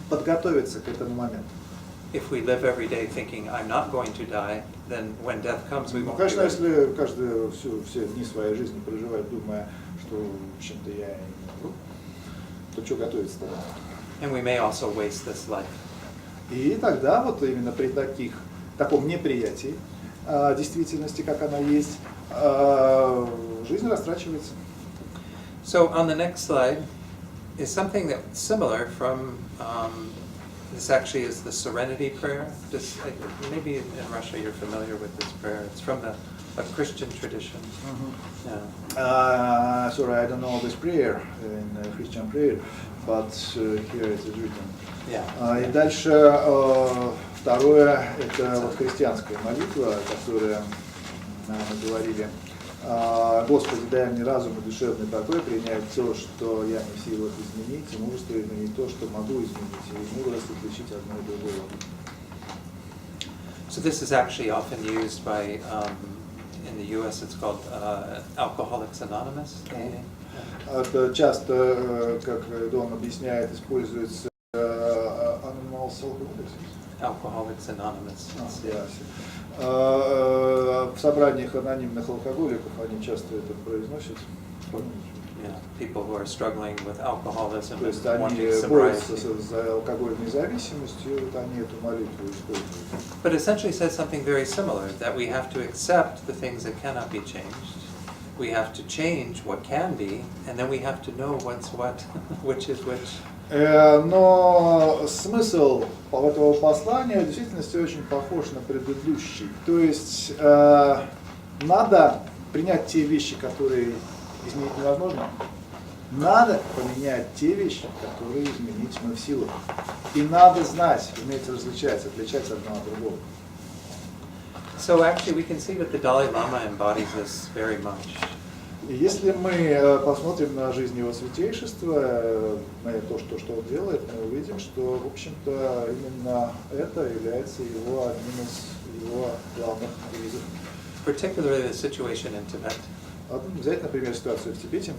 подготовиться к этому моменту. If we live every day thinking I'm not going to die, then when death comes, we Ну, won't be конечно, ready. если каждый все дни своей жизни проживает, думая, что в общем-то я не умру, то что готовиться тогда? And we may also waste this life. И тогда вот именно при таком неприятии действительности, как она есть, жизнь растрачивается. So on the next slide is something that's similar from, this actually is the Serenity Prayer. Maybe in Russia you're familiar with this prayer. It's from a Christian tradition. Yeah. Sorry, I don't know this prayer in Christian prayer, but here it is written. Yeah. И дальше второе, это вот христианская молитва, которая мы говорили. Господи, дай мне разум и душевный покой, принять то, что я не в силах изменить, и мужество изменить то, что могу изменить, и мудрость отличить одно и другое. So this is actually often used by, in the U.S. it's called Alcoholics Anonymous. Это часто, как Дон объясняет, используется Alcoholics Anonymous. В собраниях анонимных алкоголиков они часто это произносят. Yeah, people who are struggling with alcoholism То есть and они wanting борются sobriety. за алкогольной зависимостью, вот они эту молитву используют. But essentially says something very similar, that we have to accept the things that cannot be changed. We have to change what can be, and then we have to know what's what, which is which. Но смысл этого послания в действительности очень похож на предыдущий. То есть надо принять те вещи, которые изменить невозможно. Надо поменять те вещи, которые изменить мы в силах. И надо знать, уметь различать, отличать одно от другого. So actually we can see that the Dalai-lama embodies this very much. И если мы посмотрим на жизнь Его Святейшества, на то, что он делает, мы увидим, что, в общем-то, именно это является одним из его главных девизов. Particularly the situation in Tibet, Взять, например, ситуацию в Тибете.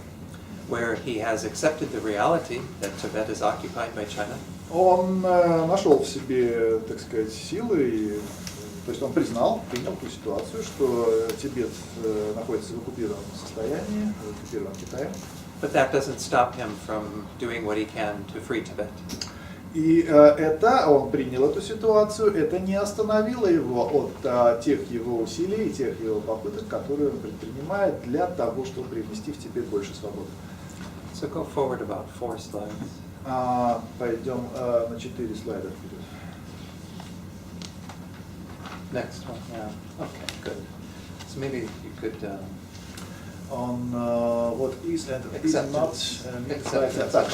where he has accepted the reality that Tibet is occupied by China. Он нашел в себе, так сказать, силы, то есть он принял ту ситуацию, что Тибет находится в оккупированном состоянии, оккупирован Китаем. But that doesn't stop him from doing what he can to free Tibet. И это, он принял эту ситуацию, это не остановило его от тех его усилий, тех его попыток, которые он предпринимает для того, чтобы привнести в тебе больше свободы. So go forward about 4 slides. Пойдем на 4 слайда вперед. Next one, yeah. Okay, good. So maybe you could On what is and is not. Acceptance. Так,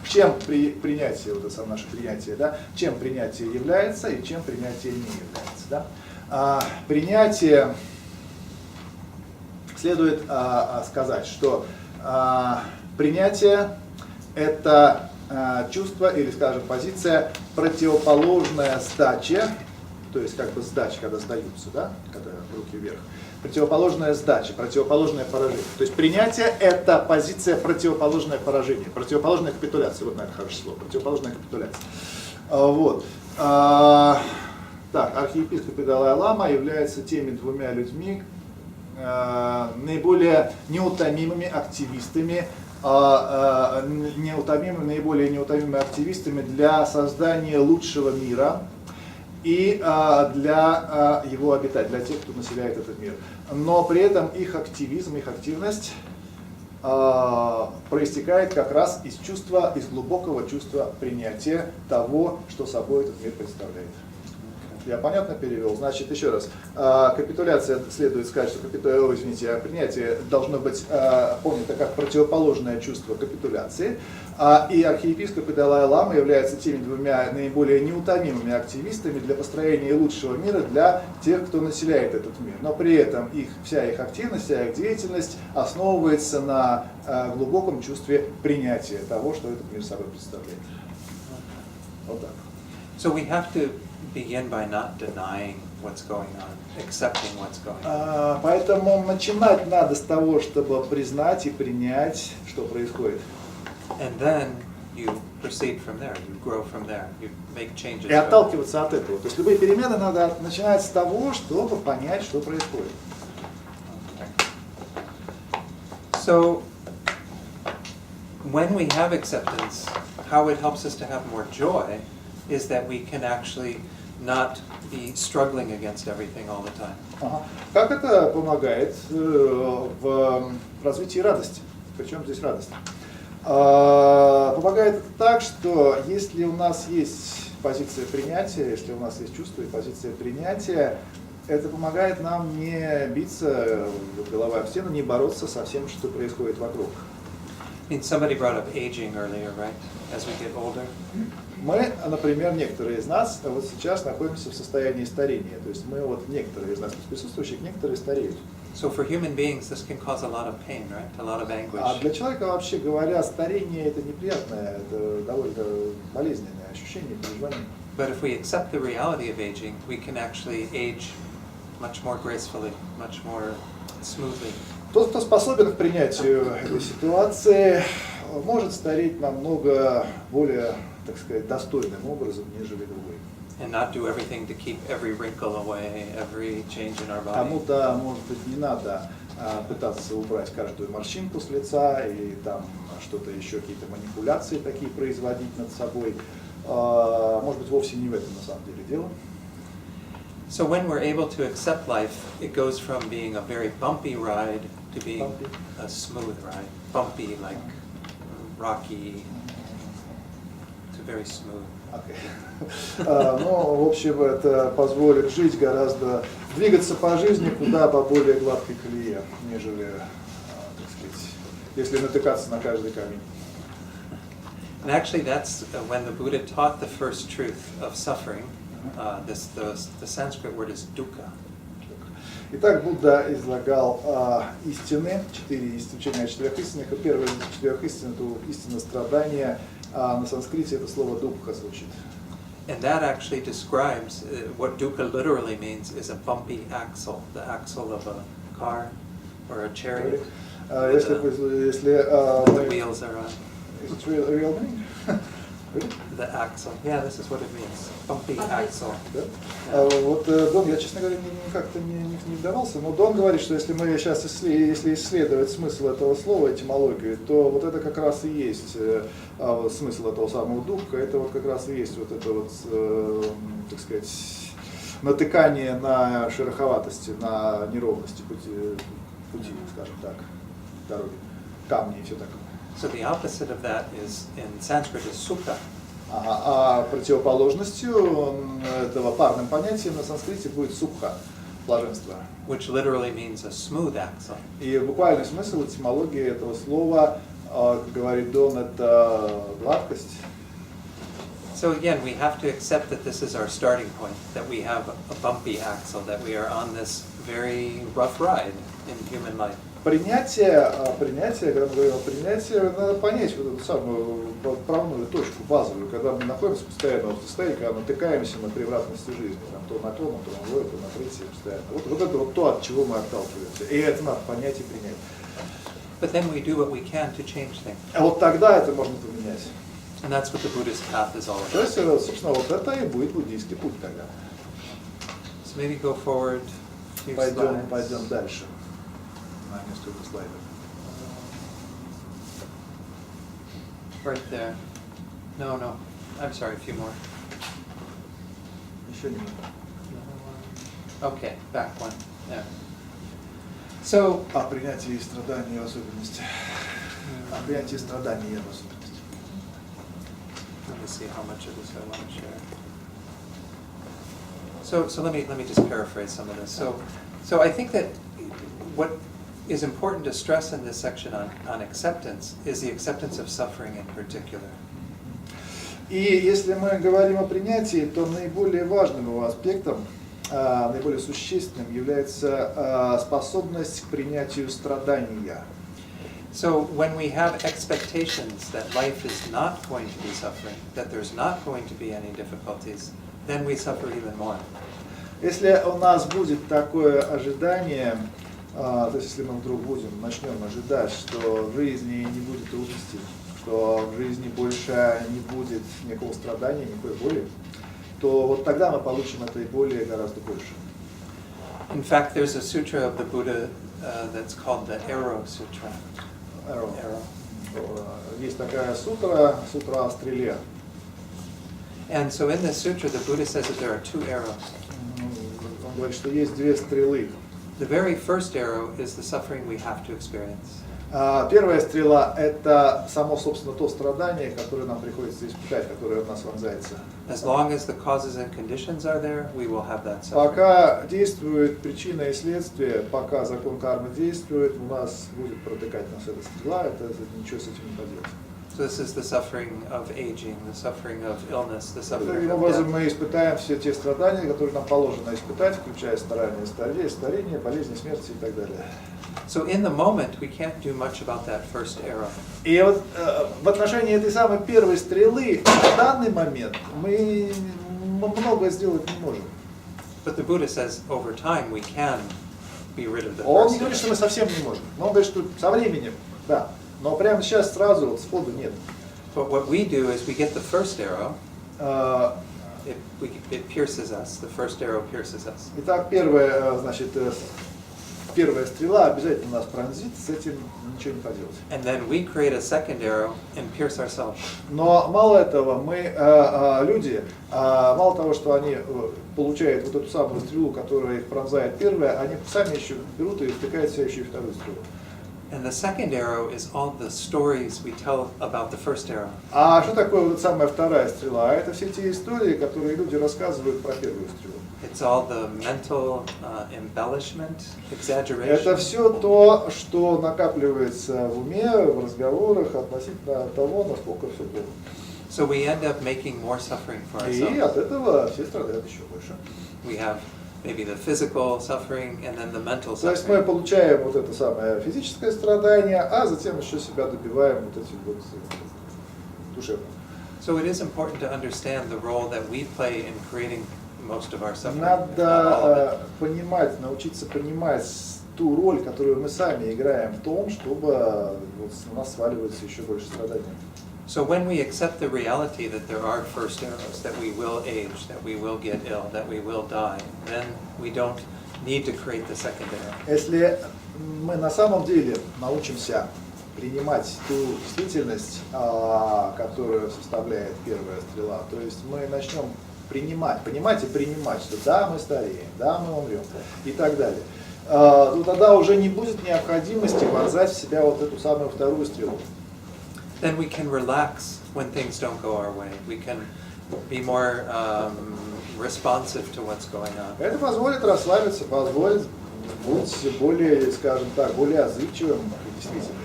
чем принятие, вот это наше принятие, да, чем принятие является и чем принятие не является. Да? Принятие, следует сказать, что принятие это чувство или, скажем, позиция противоположная сдаче, то есть как бы сдача, когда сдаются, да, когда руки вверх, противоположная сдача, противоположное поражение. То есть принятие это позиция противоположное поражение, противоположная капитуляция, вот, наверное, хорошее слово, противоположная капитуляция. Вот. Так, архиепископ Далай-лама является теми двумя людьми, наиболее неутомимыми активистами, наиболее неутомимыми активистами для создания лучшего мира и для его обитателей, для тех, кто населяет этот мир. Но при этом их активизм, их активность проистекает как раз из чувства, из глубокого чувства принятия того, что собой этот мир представляет. Я понятно перевел? Значит, еще раз. Капитуляция, следует сказать, что принятие должно быть понято как противоположное чувство капитуляции. И архиепископ Далай-лама являются теми двумя наиболее неутомимыми активистами для построения лучшего мира для тех, кто населяет этот мир. Но при этом вся их активность, вся их деятельность основывается на глубоком чувстве принятия того, что этот мир собой представляет. Вот так. So we have to begin by not denying what's going on, accepting what's going on. Поэтому начинать надо с того, чтобы признать и принять, что происходит. And then you proceed from there, you grow from there, you make changes. И отталкиваться от этого. То есть любые перемены надо начинать с того, чтобы понять, что происходит. So when we have acceptance, how it helps us to have more joy is that we can actually not be struggling against everything all the time. Как это помогает в развитии радости? Причем здесь радость? Помогает так, что если у нас есть позиция принятия, если у нас есть чувство и позиция принятия, это помогает нам не биться головой об стену, не бороться со всем, что происходит вокруг. I mean, somebody brought up aging earlier, right? As we get older. Мы, например, некоторые из нас вот сейчас находимся в состоянии старения. То есть мы вот некоторые из нас присутствующих, некоторые стареют. So for human beings, this can cause a lot of pain, right? A lot of anguish. А для человека, вообще говоря, старение это неприятное, это довольно болезненное ощущение, переживание. But if we accept the reality of aging, we can actually age much more gracefully, much more smoothly. Тот, кто способен к принятию этой ситуации, может стареть намного более, так сказать, достойным образом, нежели другой. And not do everything to keep every wrinkle away, every change in our body. Кому-то, может быть, не надо пытаться убрать каждую морщинку с лица и там что-то еще, какие-то манипуляции такие производить над собой. Может быть, вовсе не в этом на самом деле дело. So when we're able to accept life, it goes from being a very bumpy ride to being a smooth ride. Bumpy, like rocky, to very smooth. Okay. Ну, в общем, это позволит жить гораздо, двигаться по жизни куда по более гладкой колее, нежели, так сказать, если натыкаться на каждый камень. And actually, that's when the Buddha taught the first truth of suffering. The Sanskrit word is dukkha. Итак, Будда излагал истины, 4 учения о 4 истинах. И первая из 4 истин – это истина страдания. На санскрите это слово дукха звучит. And that actually describes what dukkha literally means is a bumpy axle, the axle of a car or a chariot. Если the wheels are on. Is it real meaning? The axle. Yeah, this is what it means. Bumpy axle. Да? Вот Дон, я, честно говоря, как-то не вдавался, но Дон говорит, что если мы сейчас если исследовать смысл этого слова, этимологию, то вот это как раз и есть смысл этого самого духа, это вот как раз и есть вот это вот, так сказать, натыкание на шероховатости, на неровности пути, скажем так, дороги, камни и все такое. So the opposite of that is in Sanskrit is sukha. А противоположностью этого парным понятием на санскрите будет сукха, блаженство. Which literally means a smooth axle. И буквальный смысл этимологии этого слова, как говорит Дон, это гладкость. So again, we have to accept that this is our starting point, that we have a bumpy axle, that we are on this very rough ride in human life. Принятие, когда мы говорим о принятии, надо понять вот эту самую правную точку, базовую, когда мы находимся постоянно в состоянии, когда натыкаемся на превратности жизни, там, то на другое, то на третье постоянно. Вот это вот то, от чего мы отталкиваемся. И это надо понять и принять. But then we do what we can to change things. А вот тогда это можно поменять. And that's what the Buddhist path is all То about. есть, собственно, вот это и будет буддийский путь тогда. So maybe go forward a few slides. Пойдем дальше. На несколько слайдов. Right there. No, I'm sorry, a few more. Еще немного. Okay, back one. There. So, О принятии страданий в особенности. О принятии страданий в особенности. let me see how much of this I want to share. So let me just paraphrase some of this. So I think that what is important to stress in this section on acceptance is the acceptance of suffering in particular. И если мы говорим о принятии, то наиболее важным его аспектом, наиболее существенным является способность к принятию страдания. So when we have expectations that life is not going to be suffering, that there's not going to be any difficulties, then we suffer even more. Если у нас будет такое ожидание, то есть если мы вдруг начнем ожидать, что в жизни не будет трудностей, что в жизни больше не будет никакого страдания, никакой боли, то вот тогда мы получим этой боли гораздо больше. In fact, there's a sutra of the Buddha that's called the Arrow Sutra. Arrow. Есть такая сутра о стреле. And so in this sutra, the Buddha says that there are two arrows. Он говорит, что есть две стрелы. The very first arrow is the suffering we have to experience. Первая стрела – это само, собственно, то страдание, которое нам приходится испытать, которое в нас вонзается. As long as the causes and conditions are there, we will have that suffering. Пока действует причина и следствие, пока закон кармы действует, у нас будет протыкать нас эта стрела, ничего с этим не поделать. So this is the suffering of aging, the suffering of illness, the suffering Таким of образом, death. мы испытаем все те страдания, которые нам положено испытать, включая старение, болезни, смерти и так далее. So in the moment, we can't do much about that first arrow. И вот в отношении этой самой первой стрелы, в данный момент мы многое сделать не можем. But the Buddha says over time we can be rid of the Он не first говорит, что arrow. мы совсем не можем. Но он говорит, что со временем, да. Но прямо сейчас сразу вот сходу нет. But what we do is we get the first arrow, it pierces us, the first arrow pierces us. Итак, первая стрела обязательно нас пронзит, с этим ничего не поделать. And then we create a second arrow and pierce ourselves. Но мало этого, мы, люди, мало того, что они получают вот эту самую стрелу, которая их пронзает первая, они сами еще берут и втыкают в себя еще и вторую стрелу. And the second arrow is all the stories we tell about the first arrow. А что такое вот эта самая вторая стрела? Это все те истории, которые люди рассказывают про первую стрелу. It's all the mental embellishment, exaggeration. Это все то, что накапливается в уме, в разговорах относительно того, насколько все плохо. So we end up making more suffering for И ourselves. от этого все страдают еще больше. We have maybe the physical suffering and then the mental То есть мы suffering. получаем вот это самое физическое страдание, а затем еще себя добиваем вот этим вот душевным. So it is important to understand the role that we play in creating most of our suffering. if not all of it. Надо понимать, научиться понимать ту роль, которую мы сами играем в том, чтобы вот на нас сваливается еще больше страданий. So when we accept the reality that there are first arrows, that we will age, that we will get ill, that we will die, then we don't need to create the second arrow. Если мы на самом деле научимся принимать ту действительность, которую составляет первая стрела, то есть мы начнем понимать и принимать, что да, мы стареем, да, мы умрем и так далее, то тогда уже не будет необходимости вонзать в себя вот эту самую вторую стрелу. Then we can relax when things don't go our way. We can be more responsive to what's going on. Это позволит расслабиться, позволит быть более, скажем так, более отзывчивым к действительности.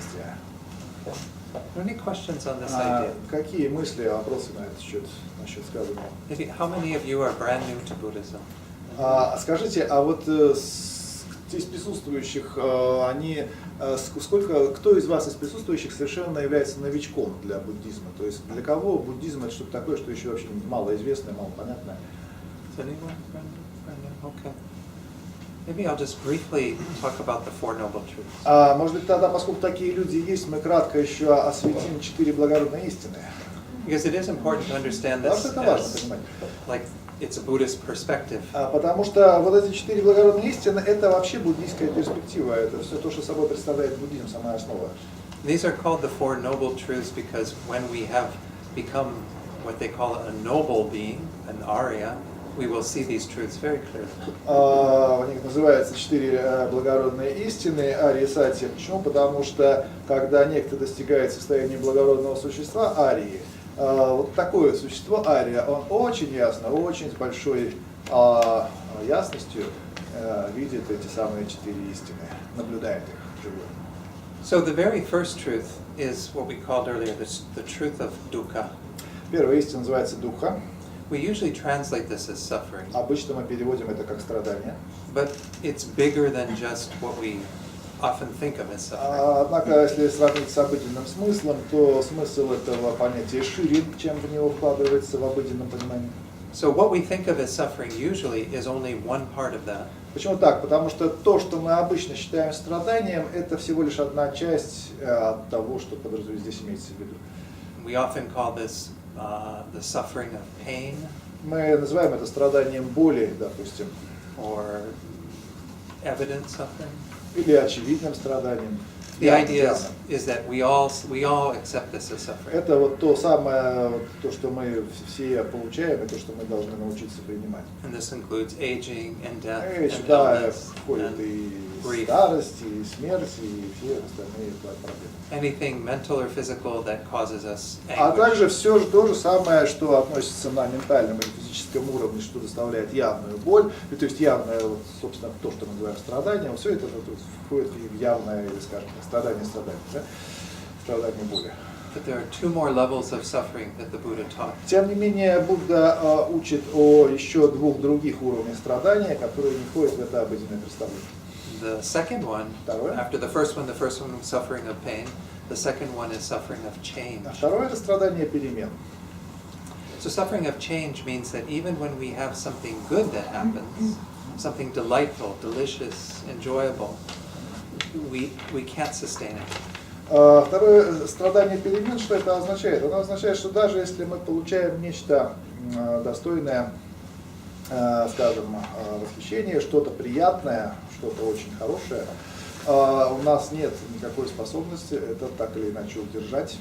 Any questions on this idea? Какие мысли, вопросы на этот счет, насчет сказанного? How many of you are brand new to Buddhism? Скажите, а вот из присутствующих, кто из вас из присутствующих совершенно является новичком для буддизма? То есть для кого буддизм это что-то такое, что еще вообще мало известное, мало понятное? Is anyone brand new? Okay. Maybe I'll just briefly talk about the Four Noble Truths. Может быть, тогда, поскольку такие люди есть, мы кратко еще осветим 4 благородные истины. Because it is important to understand this Это важно as, понимать. like, it's a Buddhist perspective. Потому что вот эти 4 благородные истины, это вообще буддийская перспектива, это все то, что собой представляет буддизм, самая основа. These are called the Four Noble Truths because when we have become what they call a noble being, an Arya, we will see these truths very clearly. У них называются 4 благородные истины, арии сати. Почему? Потому что когда некто достигает состояния благородного существа, арии, вот такое существо, ария, он очень ясно, очень с большой ясностью видит эти самые 4 истины, наблюдает их вживую. So the very first truth is what we called earlier, the truth of dukkha. Первая истина называется духа. We usually translate this as suffering. Обычно мы переводим это как страдание. But it's bigger than just what we often think of as suffering. Однако, если сравнить с обыденным смыслом, то смысл этого понятия шире, чем в него вкладывается в обыденном понимании. So what we think of as suffering usually is only one part of that. Почему так? Потому что то, что мы обычно считаем страданием, это всего лишь одна часть от того, что здесь имеется в виду. We often call this the suffering of pain. Мы называем это страданием боли, допустим. Or evident suffering. Или очевидным страданием. The idea is that we all accept this as suffering. Это вот то самое, то, что мы все получаем, и то, что мы должны научиться принимать. And this includes aging and death И and сюда illness входит and и grief. старость, и смерть, и все остальные проблемы. Anything mental or physical that causes us А anguish. также все то же самое, что относится на ментальном или физическом уровне, что доставляет явную боль, и, то есть явное, вот, собственно, то, что мы называем страданием, все это вот, входит в явное, или, скажем, страдание, да? Страдание боли. But there are two more levels of suffering that the Buddha taught. Тем не менее, Будда учит о еще 2 других уровнях страдания, которые не входят в это обыденное представление. The second one, Второе. after the first one was suffering of pain. The second one is suffering of change. А второе – это страдание перемен. So suffering of change means that even when we have something good that happens, something delightful, delicious, enjoyable, we can't sustain it. Второе страдание перемен, что это означает? Оно означает, что даже если мы получаем нечто достойное, скажем, восхищения, что-то приятное, что-то очень хорошее, у нас нет никакой способности это так или иначе удержать.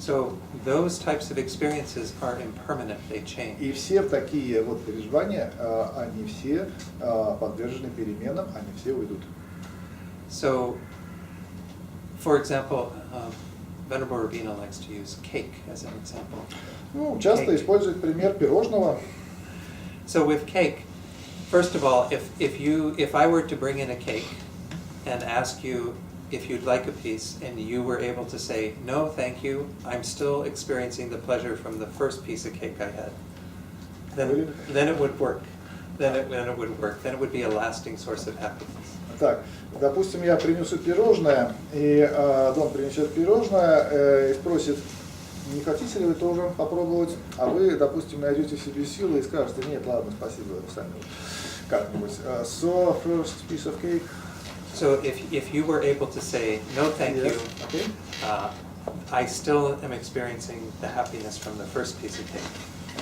So those types of experiences are impermanent, they change. И все такие вот переживания, они все подвержены переменам, они все уйдут. So, for example, Venerable Робина likes to use cake as an example. Ну, часто используют пример пирожного. So with cake, first of all, if I were to bring in a cake and ask you if you'd like a piece, and you were able to say, no, thank you, I'm still experiencing the pleasure from the first piece of cake I had, then it would work. Then it would work. Then it would be a lasting source of happiness. Так, допустим, я принесу пирожное, и Дон принесет пирожное и спросит, не хотите ли вы тоже попробовать, а вы, допустим, найдете в себе силы и скажете, нет, ладно, спасибо, сами как-нибудь. So, first piece of cake, So if you were able to say, no thank Yes. you, Okay. I still am experiencing the happiness from the first piece of cake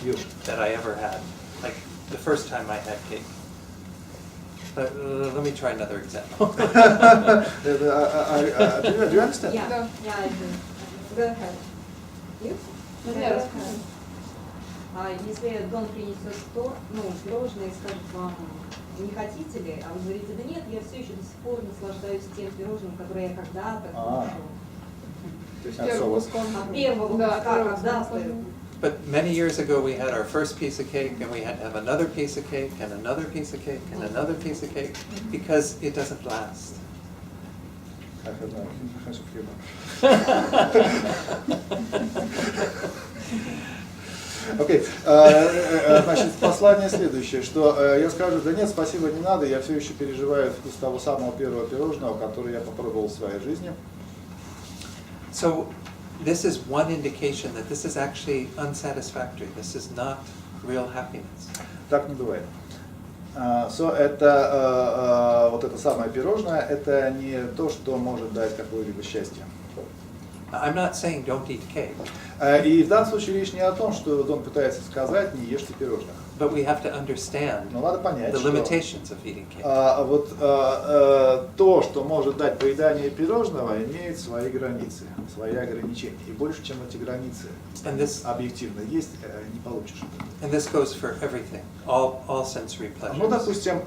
You. that I ever had, like the first time I had cake. But let me try another example. Do you understand? Yeah, Да. yeah, I do. Go ahead. You? Ну, Yeah, я go расскажу. ahead. Если Дон принесет пирожное и скажет вам, не хотите ли, а вы говорите, да нет, я все еще до сих пор наслаждаюсь тем пирожным, которое я когда-то кушал. То есть Первым особо. куском. А первого Да, куска первым когда-то. куском. But many years ago we had our first piece of cake and we had to have another piece of cake and another piece of cake and another piece of cake because it doesn't last. I have no sense of humor. Окей, значит, послание следующее, что я скажу, да нет, спасибо, не надо, я все еще переживаю вкус того самого первого пирожного, который я попробовал в своей жизни. So this is one indication that this is actually unsatisfactory. This is not real happiness. Так не бывает. Это вот это самое пирожное, это не то, что может дать какое-либо счастье. I'm not saying don't eat cake, И в данном случае речь не о том, что Дон пытается сказать, не ешьте пирожных. but we have to understand Но надо понять, the что limitations of eating cake. То, что может дать поедание пирожного, имеет свои границы, свои ограничения. И больше, чем эти границы And this объективно есть, не получишь. and this goes for everything, all sensory Ну, pleasures. допустим,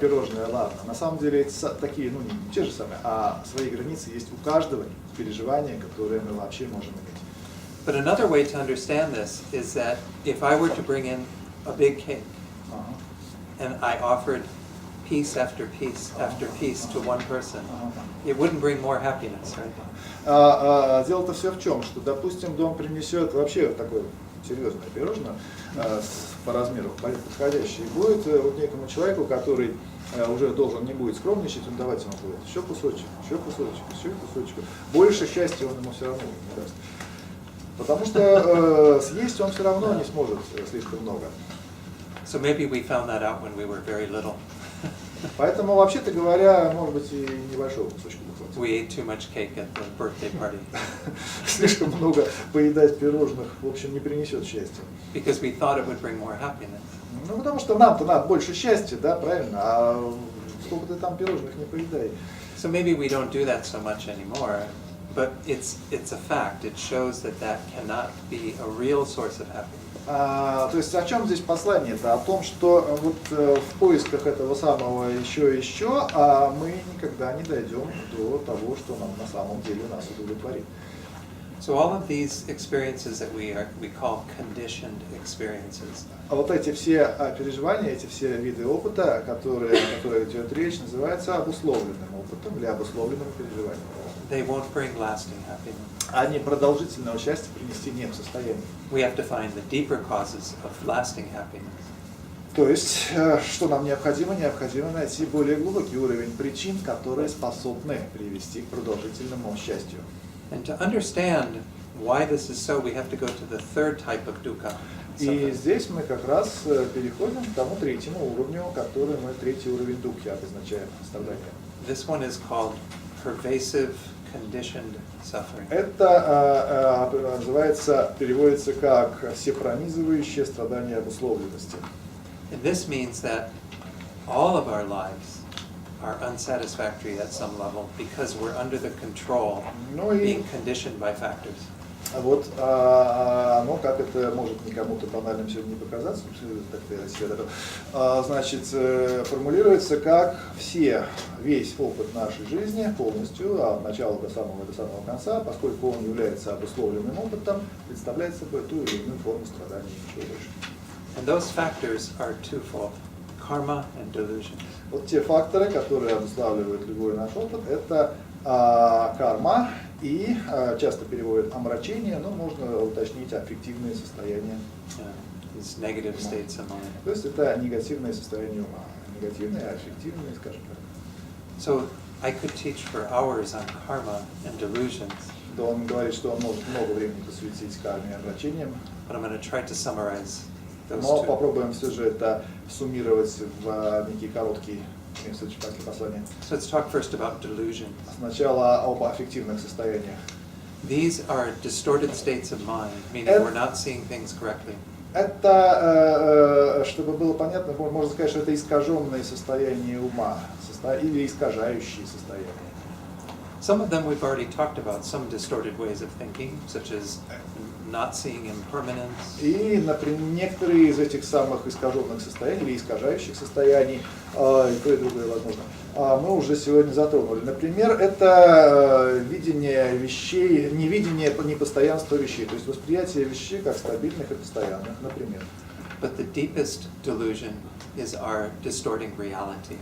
пирожное, ладно. На самом деле эти такие, ну, не те же самые, а свои границы есть у каждого переживания, которые мы вообще можем иметь. But another way to understand this is that if I were to bring in a big cake Ага. and I offered piece after piece after piece to one person, Ага. it wouldn't bring more happiness, right? Дело-то все в чем, что, допустим, Дом принесет вообще такое серьезное пирожное по размеру подходящее, и будет вот некому человеку, который уже должен не будет скромничать, он давать ему будет еще кусочек, еще кусочек, еще кусочек. Больше счастья он ему все равно не даст. Потому что съесть он все равно не сможет слишком много. So maybe we found that out when we were very little. Поэтому, вообще-то говоря, может быть, и небольшого кусочка не хватит. We ate too much cake at the birthday party Слишком много поедать пирожных, в общем, не принесет счастья. because we thought it would bring more happiness. Ну, потому что нам-то надо больше счастья, да, правильно? А сколько ты там пирожных не поедай. So maybe we don't do that so much anymore, but it's a fact. It shows that that cannot be a real source of happiness. То есть о чем здесь послание-то? О том, что вот в поисках этого самого еще, мы никогда не дойдем до того, что нам на самом деле нас удовлетворит. So all of these experiences that we call conditioned experiences. А вот эти все переживания, эти все виды опыта, о которых идет речь, называются обусловленным опытом или обусловленным переживанием. They won't bring lasting happiness. Они продолжительного счастья принести не в состоянии. We have to find the deeper causes of lasting happiness. То есть, что нам необходимо? Необходимо найти более глубокий уровень причин, которые способны привести к продолжительному счастью. And to understand why this is so, we have to go to the third type of dukkha. И здесь мы как раз переходим к тому третьему уровню, который мы третий уровень духи обозначаем страдания. This one is called pervasive conditioned suffering. Это называется, переводится как всепронизывающее страдание обусловленности. And this means that all of our lives are unsatisfactory at some level because we're under the control, being conditioned by factors. Вот оно, как это может никому-то банальным сегодня не показаться, значит, формулируется как весь опыт нашей жизни полностью, от начала до самого конца, поскольку он является обусловленным опытом, представляет собой ту или иную форму страдания и ничего больше. And those factors are twofold, karma and delusion. Вот те факторы, которые обуславливают любой наш опыт, это карма и часто переводят омрачение, но можно уточнить аффективные состояния. These negative states of mind. То есть это негативные состояния ума, негативные, аффективные, скажем так. So I could teach for hours on karma and delusions. Да, он говорит, что он может много времени посвятить карме и омрачениям. But I'm going to try to summarize those Но two. попробуем все же это суммировать в некий короткий послание. So let's talk first about delusions. Сначала об аффективных состояниях. These are distorted states of mind, meaning we're not seeing things correctly. Это, чтобы было понятно, можно сказать, что это искаженные состояния ума, или искажающие состояния. Some of them we've already talked about, some distorted ways of thinking, such as not seeing impermanence. И, например, некоторые из этих самых искаженных состояний или искажающих состояний, и то, и другое возможно, мы уже сегодня затронули. Например, это видение вещей, невидение непостоянства вещей, то есть восприятие вещей как стабильных и постоянных, например. But the deepest delusion is our distorting reality.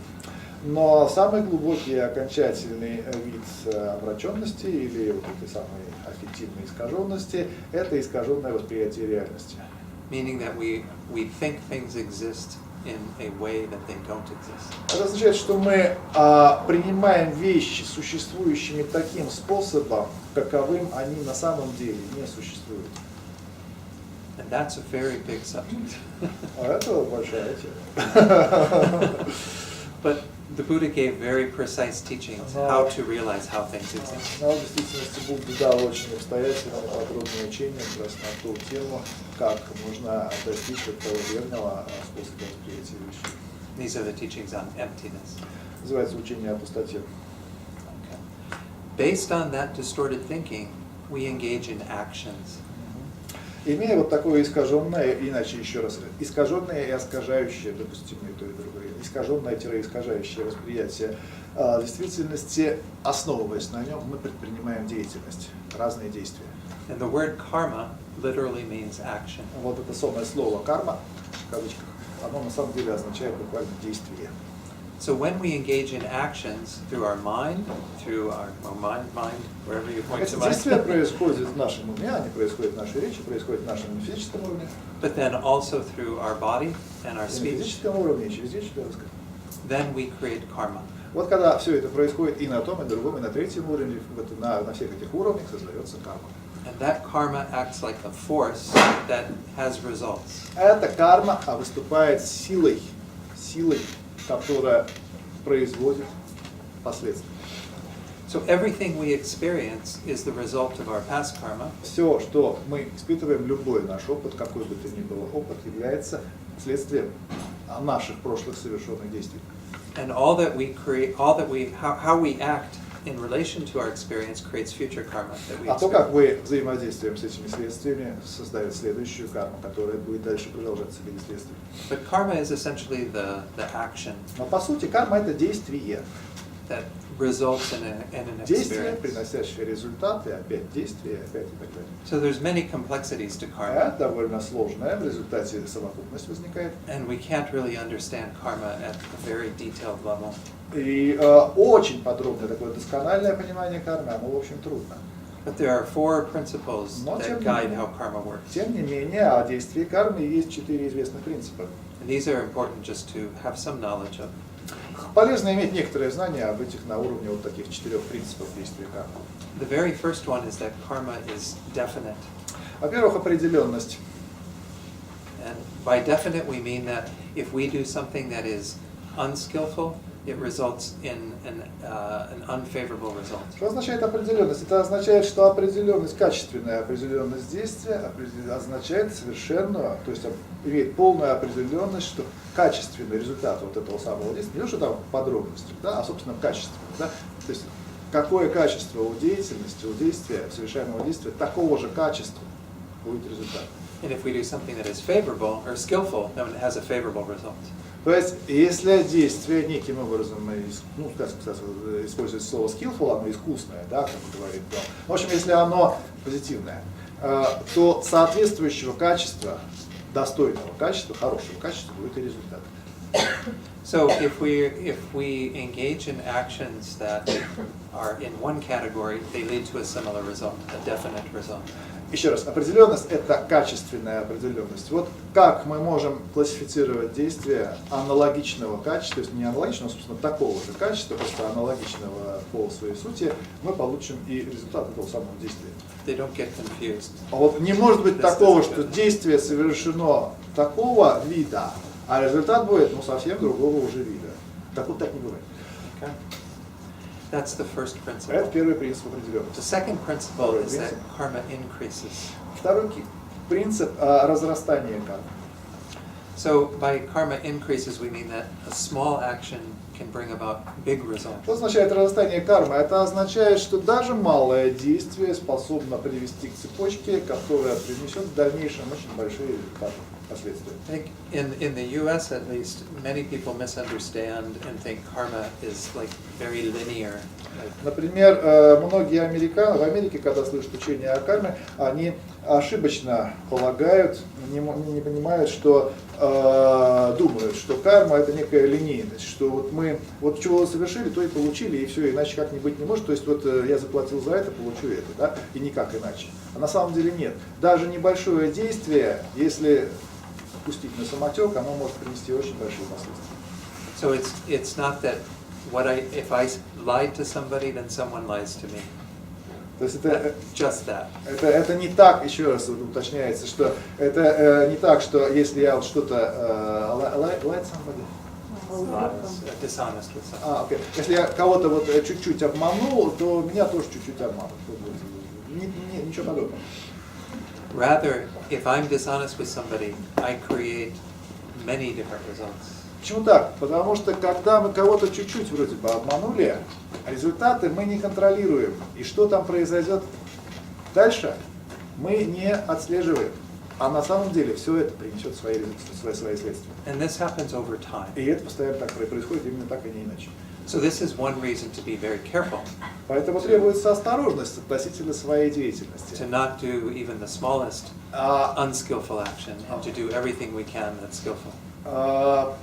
Но самый глубокий и окончательный вид обращенности или вот этой самой аффективной искаженности – это искаженное восприятие реальности. Meaning that we think things exist in a way that they don't exist. Это означает, что мы принимаем вещи существующими таким способом, каковым они на самом деле не существуют. And that's a very big subject. Это большая тема. But the Buddha gave very precise teachings how to realize how things exist. Но в действительности Будда дал очень обстоятельные, подробные учения как раз на ту тему, как можно достичь этого верного способа восприятия вещей. These are the teachings on emptiness. Называется учение о пустоте. Okay. Based on that distorted thinking, we engage in actions. Имея вот такое искаженное, иначе еще раз, искаженное и искажающее, допустимое то и другое, искаженное-искажающее восприятие действительности, основываясь на нем, мы предпринимаем деятельность, разные действия. And the word karma literally means action. Вот это самое слово «карма», в кавычках, оно на самом деле означает буквально действие. So when we engage in actions through our mind, wherever you point to Эти mind, действия происходят в нашем уме, они происходят в нашей речи, происходят в нашем физическом уровне. but then also through our body and our И на speech, физическом уровне, и через речь, then we create karma. Вот когда все это происходит и на том, и на другом, и на третьем уровне, на всех этих уровнях создается карма. And that karma acts like a force that has results. Эта карма выступает силой, которая производит последствия. So everything we experience is the result of our past karma, Все, что мы испытываем, любой наш опыт, какой бы то ни был опыт, является следствием наших прошлых совершенных действий. and all that we create, how we act in relation to our experience creates future karma that we А то, как experience. мы взаимодействуем с этими следствиями, создает следующую карму, которая будет дальше продолжаться в виде следствий. But karma is essentially the action Но по сути карма это действие. that results in an Действие, experience. приносящее результаты, опять действие, опять и так далее. So there's many complexities to karma, Это довольно сложное, в результате совокупность возникает. and we can't really understand karma at a very detailed level. И очень подробное такое доскональное понимание кармы, оно, в общем, трудно. But there are 4 principles Но, that guide how karma works. тем не менее, о действии кармы есть 4 известных принципа. And these are important just to have some knowledge of. Полезно иметь некоторые знания об этих на уровне вот таких 4 принципов действия кармы. The very first one is that karma is definite. Во-первых, определенность. And by definite we mean that if we do something that is unskillful, it results in an unfavorable result. Что означает определенность? Это означает, что определенность, качественная определенность действия означает совершенную, то есть имеет полную определенность, что качественный результат вот этого самого действия, не то, что там в подробностях, да, а собственно в качестве. Да? То есть какое качество у деятельности, у действия, совершаемого действия, такого же качества будет результат. And if we do something that is favorable or skillful, then it has a favorable result. То есть, если действие неким образом, ну, используется слово skillful, оно искусное, да, как говорит Дон. В общем, если оно позитивное, то соответствующего качества, достойного качества, хорошего качества будет и результат. So if we engage in actions that are in one category, they lead to a similar result, a definite result. Еще раз, определенность – это качественная определенность. Вот как мы можем классифицировать действия аналогичного качества, то есть не аналогичного, а, собственно, такого же качества, просто аналогичного по своей сути, мы получим и результат этого самого действия. They don't get confused. А вот не может быть такого, что действие совершено такого вида, а результат будет совсем другого уже вида. Так вот так не бывает. Okay? That's the first Это principle. первый принцип определенности. The second principle is that karma increases. Второй принцип разрастания кармы. So by karma increases, we mean that a small action can bring about big results. Что означает разрастание кармы? Это означает, что даже малое действие способно привести к цепочке, которая принесет в дальнейшем очень большие результаты, последствия. I think in the US at least, many people misunderstand and think karma is like very linear. Например, многие в Америке, когда слышат учение о карме, они ошибочно полагают, не понимают, что думают, что карма это некая линейность, что вот мы вот чего совершили, то и получили, и все, иначе как не быть не может. То есть вот я заплатил за это, получу это, да, и никак иначе. А на самом деле нет. Даже небольшое действие, если пустить на самотек, оно может принести очень большие последствия. So it's not that if I lied to somebody, then someone lies to me. То есть это Just that. Это не так, еще раз уточняется, что это не так, что если я вот что-то lied somebody? Dishonest with someone. Okay. Если я кого-то вот чуть-чуть обманул, то меня тоже чуть-чуть обманут. Ничего подобного. Rather, if I'm dishonest with somebody, I create many different results. Почему так? Потому что когда мы кого-то чуть-чуть вроде бы обманули, результаты мы не контролируем. И что там произойдет дальше, мы не отслеживаем. А на самом деле все это принесет свои следствия. And this happens over time. И это постоянно так происходит, именно так и не иначе. So this is one reason to be very careful. Поэтому требуется осторожность относительно своей деятельности. To not do even the smallest unskillful action, and to do everything we can that's skillful.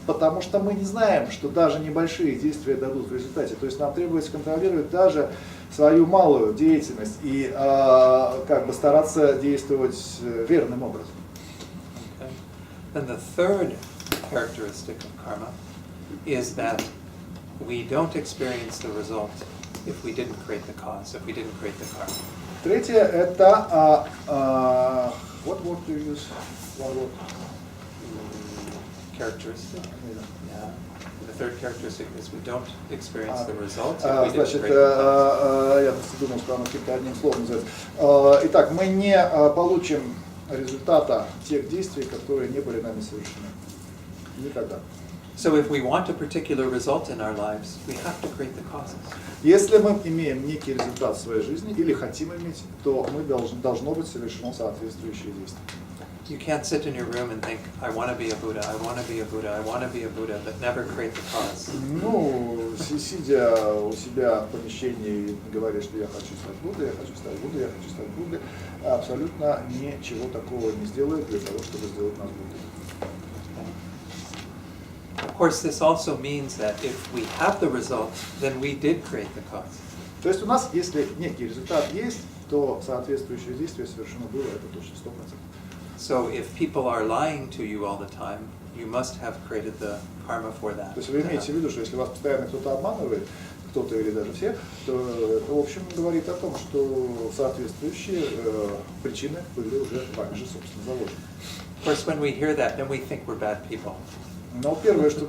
Потому что мы не знаем, что даже небольшие действия дадут в результате. То есть нам требуется контролировать даже свою малую деятельность и как бы стараться действовать верным образом. Okay. Then the third characteristic of karma is that we don't experience the result if we didn't create the cause, if we didn't create the karma. Третье это what word do you use? One word. Characteristic. Yeah. The third characteristic is we don't experience the result if we didn't Значит, create the cause. я думал, что оно каким-то одним словом называется. Итак, мы не получим результата тех действий, которые не были нами совершены. Никогда. So if we want a particular result in our lives, we have to create the causes. Если мы имеем некий результат в своей жизни или хотим иметь, то мы должно быть совершено соответствующее действие. You can't sit in your room and think, I want to be a Buddha, I want to be a Buddha, I want to be a Buddha, but never create the cause. Ну, сидя у себя в помещении и говоря, что я хочу стать Буддой, я хочу стать Буддой, я хочу стать Буддой, абсолютно ничего такого не сделает для того, чтобы сделать нас Буддой. Of course, this also means that if we have the result, then we did create the cause. То есть у нас, если некий результат есть, то соответствующее действие совершено было, это точно 100%. So if people are lying to you all the time, you must have created the karma for that. То есть вы имеете в виду, что если вас постоянно кто-то обманывает, кто-то или даже все, то это, в общем, говорит о том, что соответствующие причины были уже вами же, собственно, заложены. Of course, when we hear that, then we think we're bad people. Но первое, что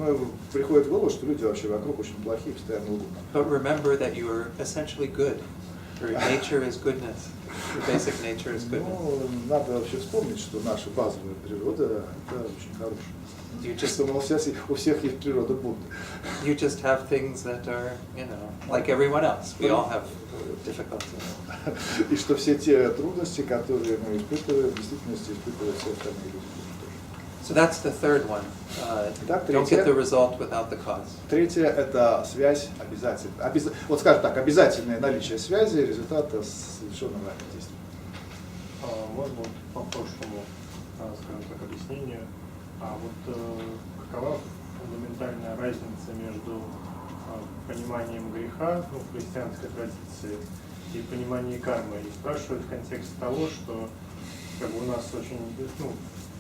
приходит в голову, что люди вообще вокруг очень плохие, постоянно лгут. But remember that you are essentially good. Your nature is goodness. Your basic nature is goodness. Ну, надо вообще вспомнить, что наша базовая природа это очень хорошая. You just, У всех есть природа Будды. you just have things that are, like everyone else. We all have difficulties. И что все те трудности, которые мы испытываем, в действительности испытывают все остальные люди. So that's the third one. Don't get the result without the cause. Третье – это связь обязательно. Вот скажем так, обязательное наличие связи результата совершенного действия. Можно вот по прошлому, скажем так, объяснение. Какова фундаментальная разница между пониманием греха, в христианской традиции, и пониманием кармы? И спрашивают в контексте того, что у нас очень,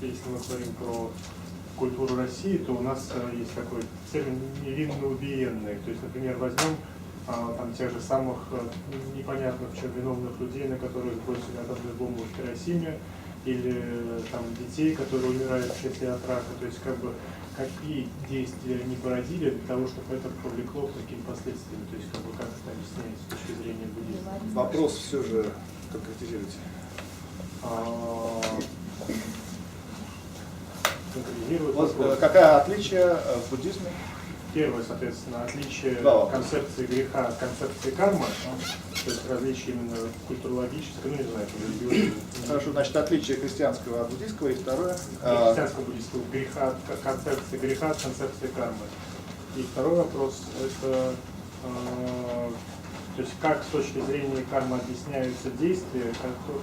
если мы говорим про культуру России, то у нас есть такой термин невинно убиенный. То есть, например, возьмем тех же самых непонятных виновных людей, на которых бросили атомную бомбу в Хиросиме, или там детей, которые умирают в 6 лет от рака, то есть как бы какие действия они породили для того, чтобы это повлекло к таким последствиям, то есть как бы как это объясняется с точки зрения буддизма. Вопрос все же конкретизируйте. Конкретизировать Вот, вопрос. какое отличие в буддизме? Первое, соответственно, отличие Да. концепции греха от концепции кармы, то есть различие именно культурологическое, ну не знаю, религиозное. Хорошо, значит, отличие христианского от буддийского, и второе. Христианского буддийского греха, концепции греха от концепции кармы. И второй вопрос – это то есть как с точки зрения кармы объясняются действия,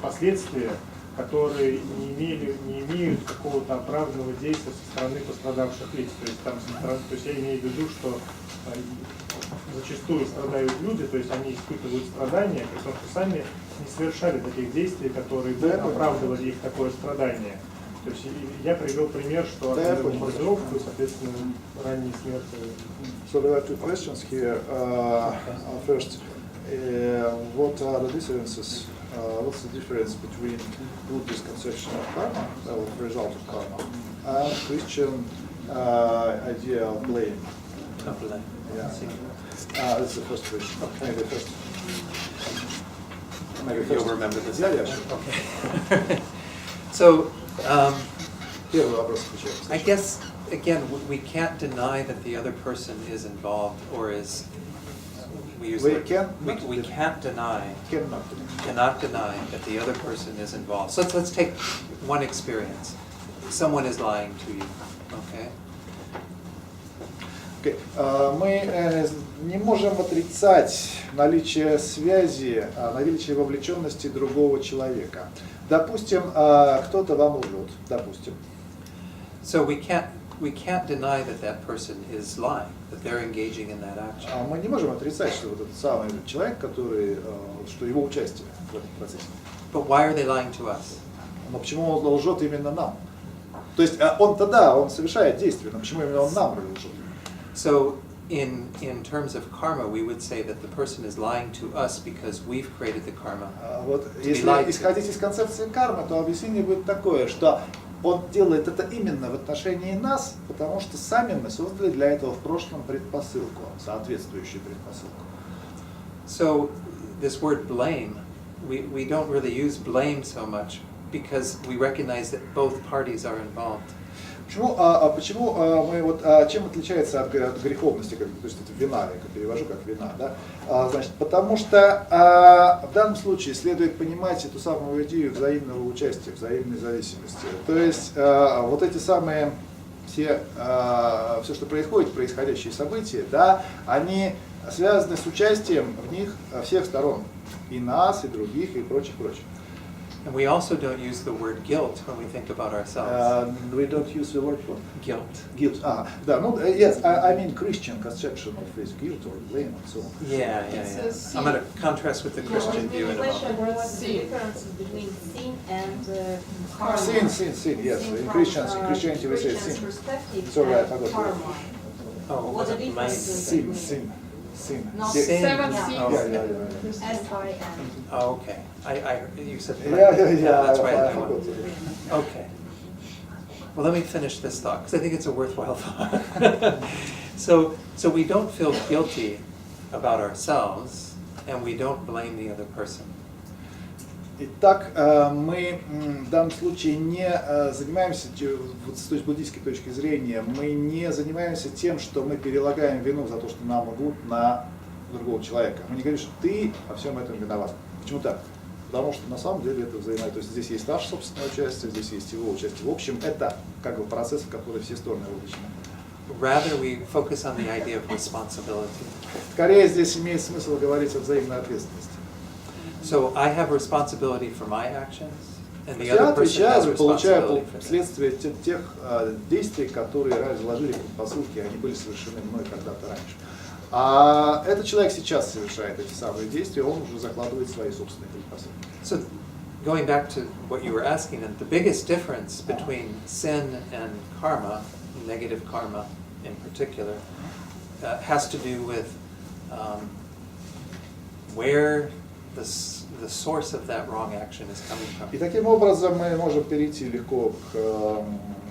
последствия, которые не имеют какого-то оправданного действия со стороны пострадавших лиц. То есть, то есть я имею в виду, что зачастую страдают люди, то есть они испытывают страдания, при том, что сами не совершали таких действий, которые бы оправдывали их такое страдание. То есть я привел пример, что бомбардировку и, соответственно, ранние смерти. So there are two questions here. First, what are the differences? What's the difference between Buddhist conception of karma, the result of karma, and Christian idea of blame? Yeah. That's the first question. Maybe first. Maybe you'll remember this. Yeah, sure. Okay. So, Первый вопрос отвечаю. I guess, again, we can't deny that the other person is involved or is, we use We the- can't we can't deny, Cannot. cannot deny that the other person is involved. So let's take one experience. Someone is lying to you, okay? Okay. Мы не можем отрицать наличие связи, наличие вовлеченности другого человека. Допустим, кто-то вам лжет, допустим. So we can't deny that that person is lying, that they're engaging in that action. Мы не можем отрицать, что вот этот самый человек, который, что его участие в этом процессе. But why are they lying to us? Но почему он лжет именно нам? То есть он-то да, он совершает действие, но почему именно он нам лжет? So in terms of karma, we would say that the person is lying to us because we've created the karma. Вот, to be если lied to. исходить из концепции кармы, то объяснение будет такое, что он делает это именно в отношении нас, потому что сами мы создали для этого в прошлом предпосылку, соответствующую предпосылку. So this word blame, we don't really use blame so much because we recognize that both parties are involved. Почему мы вот чем отличается от греховности, то есть это вина, я перевожу как вина, да? Значит, потому что в данном случае следует понимать эту самую идею взаимного участия, взаимной зависимости. То есть вот эти самые все что происходит, происходящие события, да, они связаны с участием в них всех сторон, и нас, и других, и прочих. And we also don't use the word guilt when we think about ourselves. We don't use the word what? Guilt. Guilt. Да, ну, yes, I mean Christian conception of this guilt or blame and so on. Yeah. I'm going to contrast with the Christian view in a moment. What's the difference between sin and karma? Sin, yes. Sin In from, Christianity we say Christian's sin. perspective Sorry, I and forgot. karma. Oh, What was the it blame? difference? Sin. Not Sin. Seven Oh. sins. Yeah. S-I-N. Oh, okay. You said Yeah, that's right. I I forgot. Okay. Well, let me finish this thought because I think it's a worthwhile thought. So we don't feel guilty about ourselves, and we don't blame the other person. Итак, мы в данном случае не занимаемся, вот с буддийской точки зрения, мы не занимаемся тем, что мы перелагаем вину за то, что нам лгут, на другого человека. Мы не говорим, что ты во всем этом виноват. Почему так? Потому что на самом деле это взаимно. То есть здесь есть наше собственное участие, здесь есть его участие. В общем, это как бы процесс, в который все стороны вовлечены. Rather, we focus on the idea of responsibility. Скорее здесь имеет смысл говорить о взаимной ответственности. So I have responsibility for my actions, and the Я other person has отвечаю, получаю responsibility for theirs. последствия тех действий, которые заложили предпосылки, они были совершены мной когда-то раньше. А этот человек сейчас совершает эти самые действия, он уже закладывает свои собственные предпосылки. So, going back to what you were asking, and the biggest difference between sin and karma, negative karma in particular, has to do with where the source of that wrong action is coming from. И таким образом мы можем перейти легко к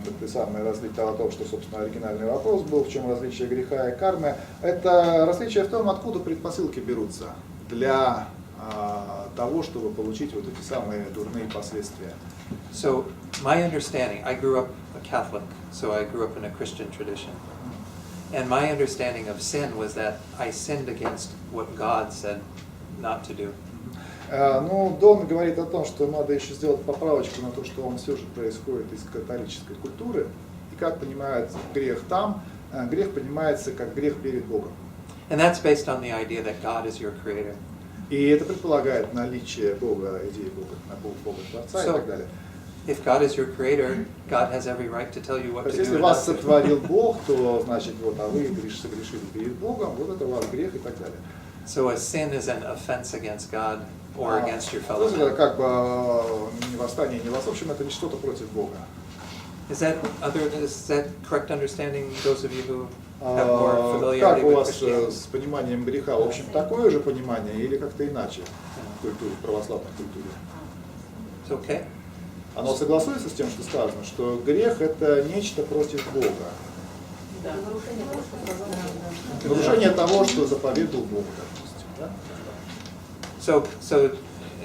этой самой различию о том, что, собственно, оригинальный вопрос был, в чем различие греха и кармы. Это различие в том, откуда предпосылки берутся для того, чтобы получить вот эти самые дурные последствия. So my understanding, I grew up a Catholic, so I grew up in a Christian tradition. And my understanding of sin was that I sinned against what God said not to do. Ну, Дон говорит о том, что надо еще сделать поправочку на то, что он все же происходит из католической культуры. И как понимает грех там, грех понимается как грех перед Богом. And that's based on the idea that God is your creator. И это предполагает наличие Бога, идеи Бога Творца и так далее. If God is your creator, God has every right to tell you what То to есть, do. если вас сотворил Бог, то значит, вот, а вы согрешили перед Богом, вот это ваш грех и так далее. So a sin is an offense against God or against your fellow Это man. как бы не восстание, не в общем, это не что-то против Бога. Is that correct understanding, those of you who have more Как familiarity у with вас Christianity? с пониманием греха, в общем, такое же понимание или как-то иначе в культуре, в православной культуре? It's okay? Оно согласуется с тем, что сказано, что грех это нечто против Бога. Да. Нарушение того, что заповедовал Бог, допустим. Да? So,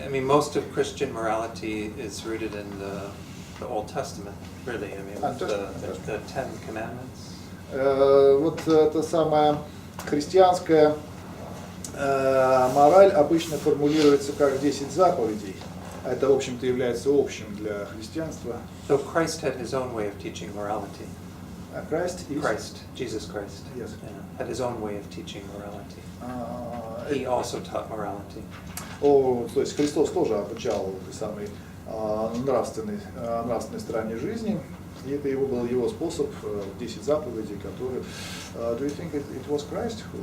I mean, most of Christian morality is rooted in the Old Testament, really. I mean, with the Ten Commandments. Вот эта самая христианская мораль обычно формулируется как 10 заповедей. Это, в общем-то, является общим для христианства. So Christ had his own way of teaching morality. Christ, Jesus Christ, Yes. had his own way of teaching morality. He also taught morality. То есть Христос тоже обучал этой самой нравственной стороне жизни, и это был его способ, 10 заповедей, которые... Do you think it was Christ who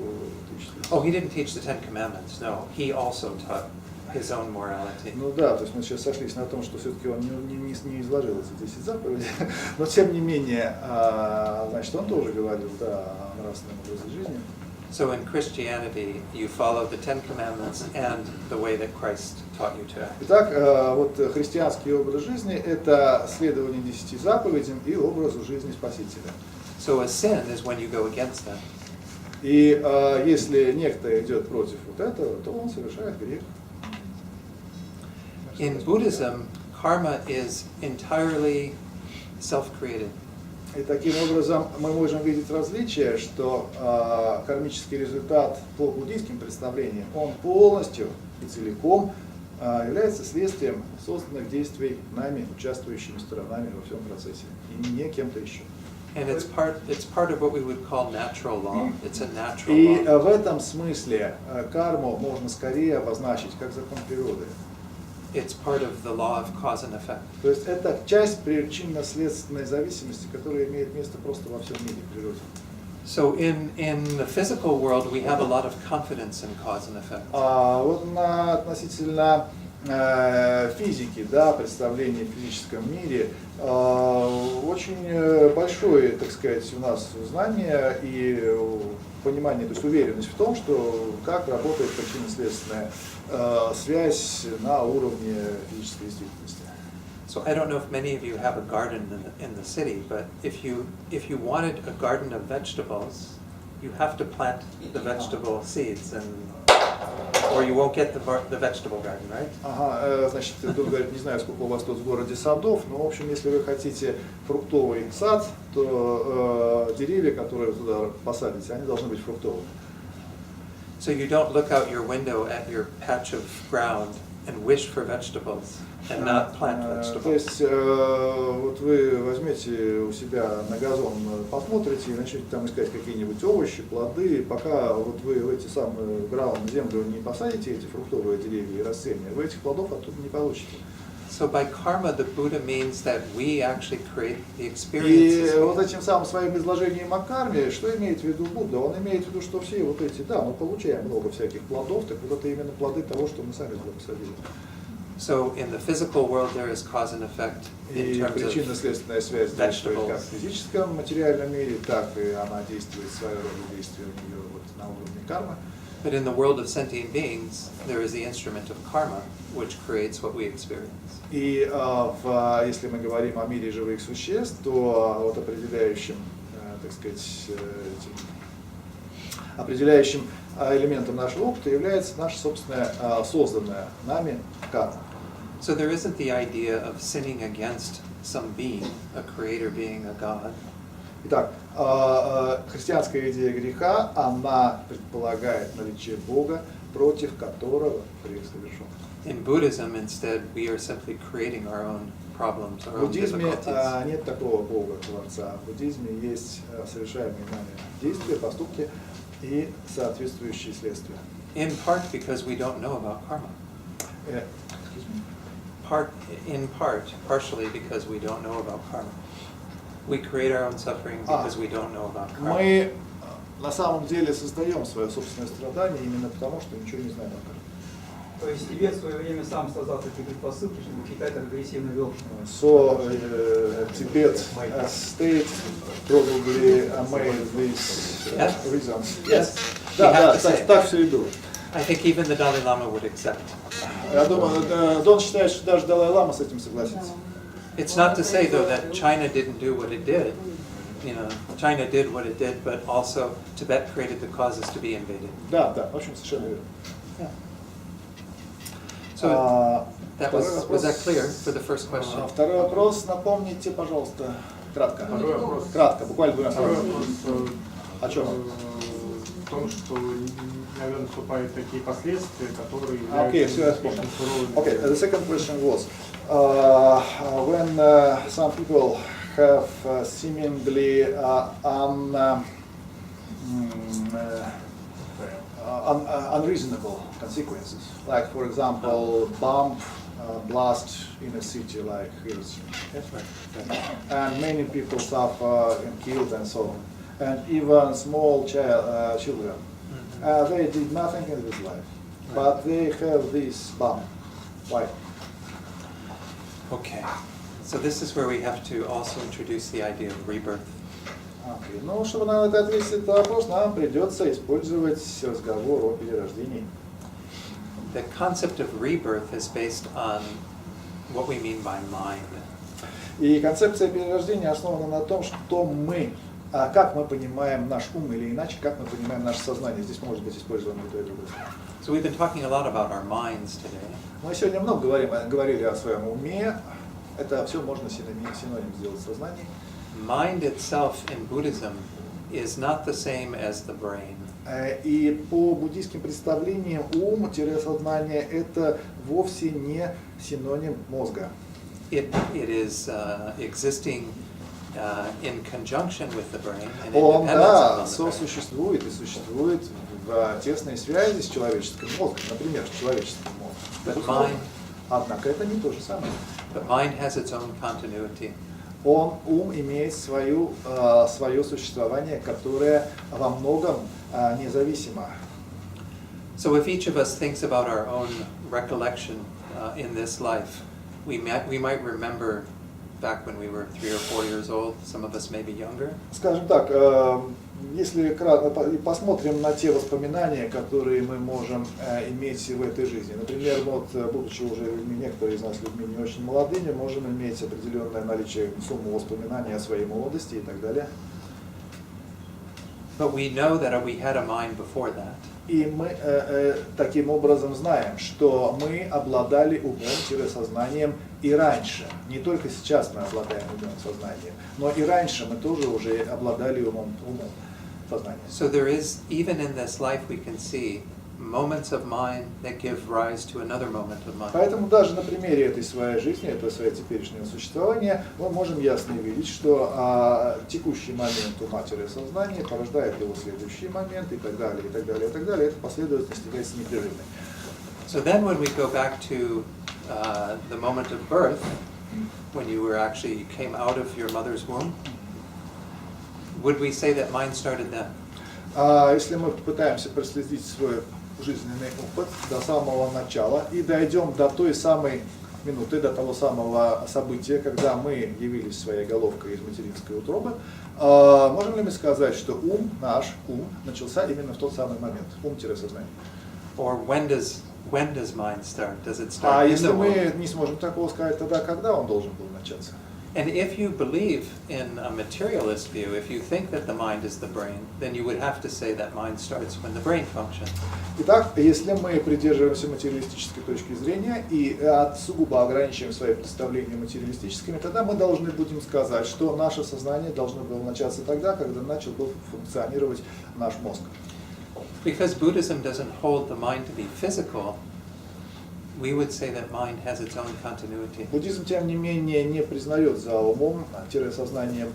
teach this? Oh, he didn't teach the Ten Commandments, no. He also taught his own morality. Ну да, то есть мы сейчас сошлись на том, что все-таки он не изложил эти 10 заповедей, но тем не менее, значит, он тоже говорил, да, о нравственном образе жизни. So in Christianity, you follow the Ten Commandments and the way that Christ taught you to act. Итак, вот христианский образ жизни – это следование 10 заповедям и образу жизни Спасителя. So a sin is when you go against them. И если некто идет против вот этого, то он совершает грех. In Buddhism, karma is entirely self-created. И таким образом мы можем видеть различие, что кармический результат по буддийским представлениям, он полностью и целиком является следствием созданных действий нами, участвующими сторонами во всем процессе, и не кем-то еще. And it's part of what we would call natural law. It's a natural И law. в этом смысле карму можно скорее обозначить как закон природы. It's part of the law of cause and effect. То есть это часть причинно-следственной зависимости, которая имеет место просто во всем мире, в природе. So in the physical world, we have a lot of confidence in cause and effect. Вот относительно физики, да, представления в физическом мире, очень большое, так сказать, у нас знание и понимание, то есть уверенность в том, что как работает причинно-следственная связь на уровне физической действительности. So I don't know if many of you have a garden in the city, but if you wanted a garden of vegetables, you have to plant the vegetable seeds, or you won't get the vegetable garden, right? Ага, значит, тут говорит, не знаю, сколько у вас тут в городе садов, но, в общем, если вы хотите фруктовый сад, то деревья, которые вы туда посадите, они должны быть фруктовыми. So you don't look out your window at your patch of ground and wish for vegetables and not plant vegetables. То есть, вот вы возьмете у себя на газон, посмотрите и начнете там искать какие-нибудь овощи, плоды, пока вот вы в эти самые землю не посадите эти фруктовые деревья и растения, вы этих плодов оттуда не получите. So by karma, the Buddha means that we actually create the И experiences. вот этим самым своим изложением о карме, что имеет в виду Будда? Он имеет в виду, что все вот эти, да, мы получаем много всяких плодов, так вот это именно плоды того, что мы сами туда посадили. So in the physical world, there is cause and effect in И terms of причинно-следственная связь действует vegetables. как в физическом материальном мире, так и она действует, своего рода действия у нее вот на уровне кармы. But in the world of sentient beings, there is the instrument of karma, which creates what we experience. И если мы говорим о мире живых существ, то вот определяющим, так сказать, определяющим элементом нашего опыта является наша собственная созданная нами карма. So there isn't the idea of sinning against some being, a creator being, a god. Итак, христианская идея греха, она предполагает наличие Бога, против которого грех совершен. In Buddhism, instead, we are simply creating our own problems, our В own буддизме difficulties. нет такого Бога, Творца. В буддизме есть совершаемые нами действия, поступки и соответствующие следствия. In part because we don't know about karma. Partially because we don't know about karma. We create our own suffering because we don't know about karma. Мы на самом деле создаем свое собственное страдание именно потому, что ничего не знаем о карме. То есть Тибет в свое время сам создал такие предпосылки, чтобы Китай так агрессивно вел. So Tibet state probably made these reasons. Yes. Да, так все и было. I think even the Dalai Lama would accept. Я думаю, Дон считает, что даже Далай-лама с этим согласится. It's not to say, though, that China didn't do what it did. You know, China did what it did, but also Tibet created the causes to be invaded. Да, в общем, совершенно верно. So that was that clear for the first question? Второй вопрос, напомните, пожалуйста, кратко. Второй вопрос. Кратко, буквально двумя Второй словами. вопрос О чем? В том, что, наверное, наступают такие последствия, которые Okay, все, я являются вспомнил. слишком суровыми. Okay, the second question was, when some people have seemingly unreasonable consequences, like for example, bomb blast in a city like Hiroshima, yes? And many people suffer and killed and so on, and even small children. They did nothing in this life, but they have this bomb. Why? Okay. So this is where we have to also introduce the idea of rebirth. Okay. Ну, чтобы на это ответить этот вопрос, нам придется использовать разговор о перерождении. The concept of rebirth is based on what we mean by mind. И концепция перерождения основана на том, что мы, как мы понимаем наш ум, или иначе, как мы понимаем наше сознание. Здесь может быть использовано и то, и другое. So we've been talking a lot about our minds today. Мы сегодня много говорили о своем уме. Это все можно синоним сделать сознание. Mind itself in Buddhism is not the same as the brain. И по буддийским представлениям ум-сознание это вовсе не синоним мозга. It is existing in conjunction with the brain and Он, independent да, of the brain. сосуществует и существует в тесной связи с человеческим мозгом, например, с человеческим мозгом. Однако это не то же самое. But mind has its own continuity. Ум имеет свое существование, которое во многом независимо. So if each of us thinks about our own recollection in this life, we might remember back when we were 3 or 4 years old. Some of us may be younger. Скажем так, если посмотрим на те воспоминания, которые мы можем иметь в этой жизни. Например, вот, будучи уже людьми, некоторые из нас людьми не очень молодыми, можем иметь определенное наличие сумму воспоминаний о своей молодости и так далее. But we know that we had a mind before that. И мы таким образом знаем, что мы обладали умом-сознанием и раньше. Не только сейчас мы обладаем умом-сознанием, но и раньше мы тоже уже обладали умом-сознанием. So there is, even in this life, we can see moments of mind that give rise to another moment of mind. Поэтому даже на примере этой своей жизни, этого своего теперешнего существования, мы можем ясно видеть, что текущий момент ума-сознания порождает его следующий момент и так далее, и так далее, и так далее. Эта последовательность является непрерывной. So then when we go back to the moment of birth, when you came out of your mother's womb, would we say that mind started then? Если мы попытаемся проследить свой жизненный опыт до самого начала и дойдем до той самой минуты, до того самого события, когда мы явились своей головкой из материнской утробы, можем ли мы сказать, что наш ум начался именно в тот самый момент, ум-сознание? Or when does mind start? Does it А start in если the мы womb? не сможем такого сказать, тогда когда он должен был начаться? And if you believe in a materialist view, if you think that the mind is the brain, then you would have to say that mind starts when the brain functions. Итак, если мы придерживаемся материалистической точки зрения и сугубо ограничиваем свои представления материалистическими, тогда мы должны будем сказать, что наше сознание должно было начаться тогда, когда начал был функционировать наш мозг. Because Buddhism doesn't hold the mind to be physical, we would say that mind has its own continuity. Буддизм, тем не менее, не признает за умом, сознанием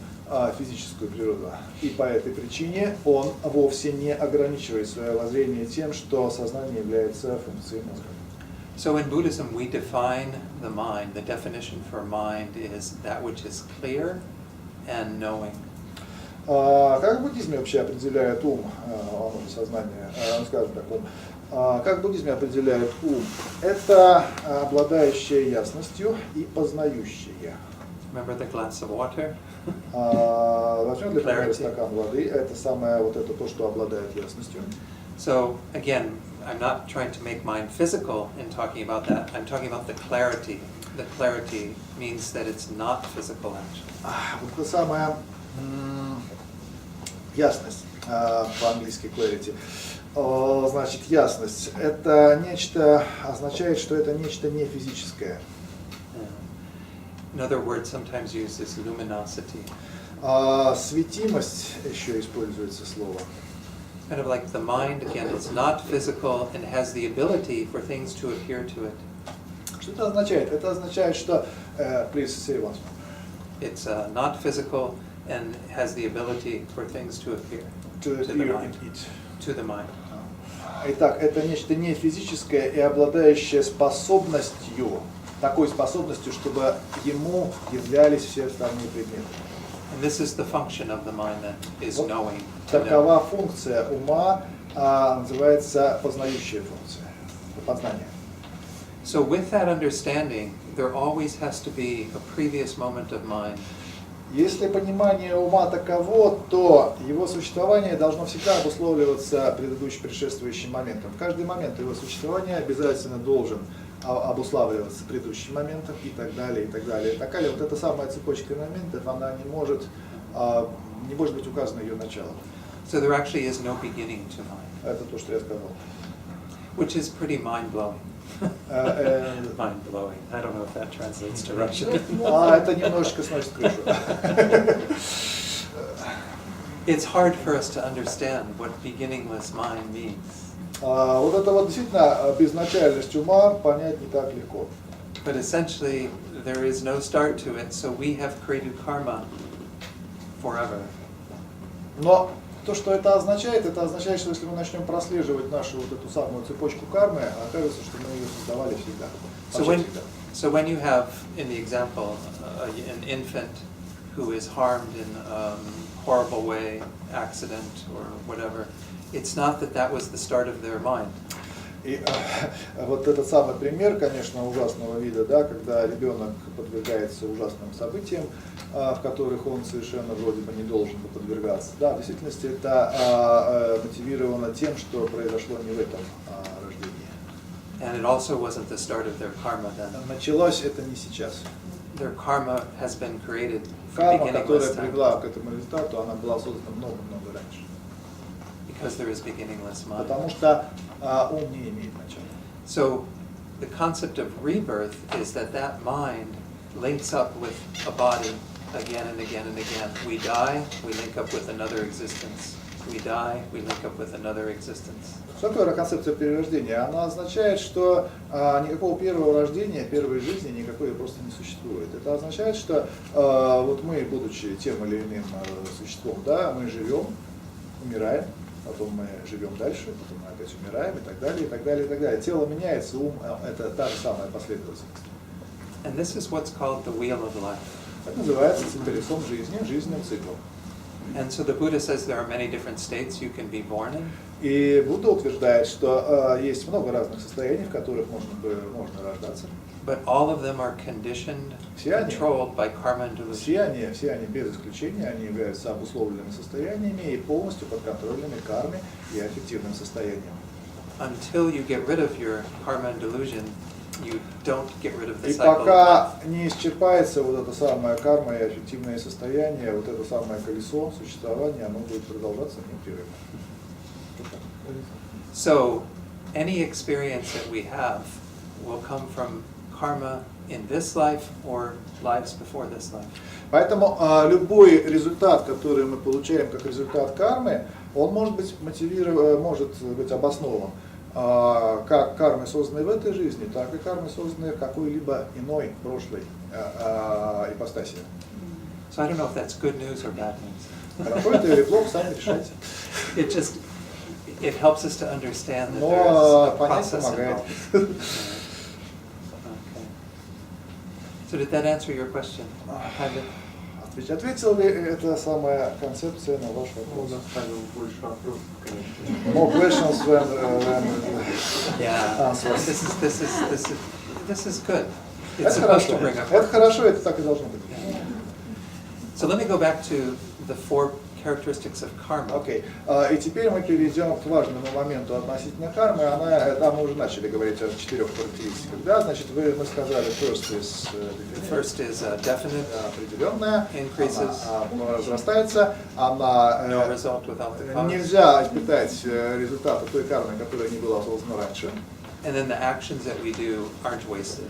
физическую природу. И по этой причине он вовсе не ограничивает свое воззрение тем, что сознание является функцией мозга. So in Buddhism we define the mind. The definition for mind is that which is clear and knowing. Как в буддизме вообще определяет ум, сознание, скажем так, ум? Как в буддизме определяет ум? Это обладающее ясностью и познающее. Remember the glass of water? Возьмем для примера стакан воды. Это самое вот это то, что обладает ясностью. So again, I'm not trying to make mind physical in talking about that. I'm talking about the clarity. The clarity means that it's not physical actually. Вот это самая ясность, по-английски clarity. Значит, ясность. Это нечто, означает, что это нечто не физическое. Another word sometimes used is luminosity. Светимость еще используется слово. Kind of like the mind, again, it's not physical and has the ability for things to appear to it. Что это означает? Это означает, что, please say once more. It's not physical and has the ability for things to appear To the appear mind. in it. To the mind. Итак, это нечто не физическое и обладающее способностью, такой способностью, чтобы ему являлись все остальные предметы. And this is the function of the mind that is Вот knowing. To know. такова функция ума, называется познающая функция, познание. So with that understanding, there always has to be a previous moment of mind. Если понимание ума таково, то его существование должно всегда обусловливаться предыдущим моментом. В каждый момент его существования обязательно должен обуславливаться предыдущим моментом и так далее, и так далее. Такая вот эта самая цепочка моментов, она не может быть указано ее начало. So there actually is no beginning to mind, Это то, что я сказал. which is pretty mind-blowing. Mind-blowing. I don't know if that translates to Russian. Это немножечко сносит крышу. It's hard for us to understand what beginningless mind means. Вот это вот действительно безначальность ума понять не так легко. But essentially, there is no start to it, so we have created karma forever. Но то, что это означает, что если мы начнем прослеживать нашу вот эту самую цепочку кармы, окажется, что мы ее создавали всегда. So when you have, in the example, an infant who is harmed in a horrible way, accident or whatever, it's not that was the start of their mind. И вот этот самый пример, конечно, ужасного вида, да, когда ребенок подвергается ужасным событиям, в которых он совершенно вроде бы не должен бы подвергаться. Да, в действительности это мотивировано тем, что произошло не в этом рождении. And it also wasn't the start of their karma then. Началось это не сейчас. Their karma has been created Карма, beginningless которая time. привела к этому результату, она была создана много-много раньше. Because there is beginningless mind. Потому что ум не имеет начала. So the concept of rebirth is that mind links up with a body again and again and again. We die, we link up with another existence. We die, we link up with another existence. Что такое концепция перерождения? Она означает, что никакого первого рождения, первой жизни никакой просто не существует. Это означает, что вот мы, будучи тем или иным существом, да, мы живем, умираем, потом мы живем дальше, потом мы опять умираем и так далее, и так далее, и так далее. Тело меняется, ум – это та же самая последовательность. And this is what's called the wheel of life. Это называется колесом жизни, жизненным циклом. And so the Buddha says there are many different states you can be born in. И Будда утверждает, что есть много разных состояний, в которых можно рождаться. But all of them are conditioned, controlled by karma and delusion. Все они без исключения, они являются обусловленными состояниями и полностью подконтрольными карме и аффективным состоянием. Until you get rid of your karma and delusion, you don't get rid of the И cycle of пока life. не исчерпается вот эта самая карма и аффективное состояние, вот это самое колесо существования, оно будет продолжаться непрерывно. So any experience that we have will come from karma in this life or lives before this life. Поэтому любой результат, который мы получаем как результат кармы, он может быть мотивирован, может быть обоснован как кармой, созданной в этой жизни, так и кармой, созданной в какой-либо иной прошлой ипостаси. So I don't know if that's good news or bad news. Хорошо это или плохо, сами решайте. It helps us to understand that Но there is a понять process помогает. involved. Okay. So did that answer your question? Kind of? Ответила ли эта самая концепция на ваш вопрос? Он оставил больше вопросов, конечно. More questions when Yeah. answers. This is good. It's Это supposed хорошо. to bring up. Это хорошо, это так и должно быть. So let me go back to the 4 characteristics of karma. Окей. И теперь мы перейдем к важному моменту относительно кармы. Там мы уже начали говорить о 4 характеристиках. Да, значит, мы сказали, First is definite, определенная, increases, она разрастается, она no result without the cause. нельзя испытать результаты той кармы, которая не была создана раньше. And then the actions that we do aren't wasted.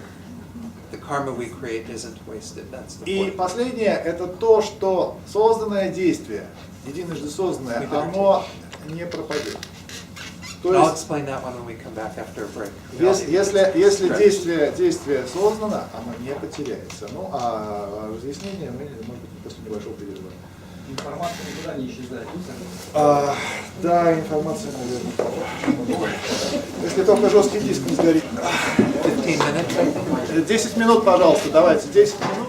The karma we create isn't wasted. That's the И point. последнее – это то, что созданное действие, единожды созданное, оно не пропадет. То I'll есть, explain that one when we come back after a break. если действие создано, оно не потеряется. Ну, а разъяснение мы, может быть, после небольшого перерыва. Информация никуда не исчезает. Да, информация, наверное. Если только жесткий диск не сгорит. 15 minutes, I think. 10 минут, пожалуйста, давайте, 10 минут.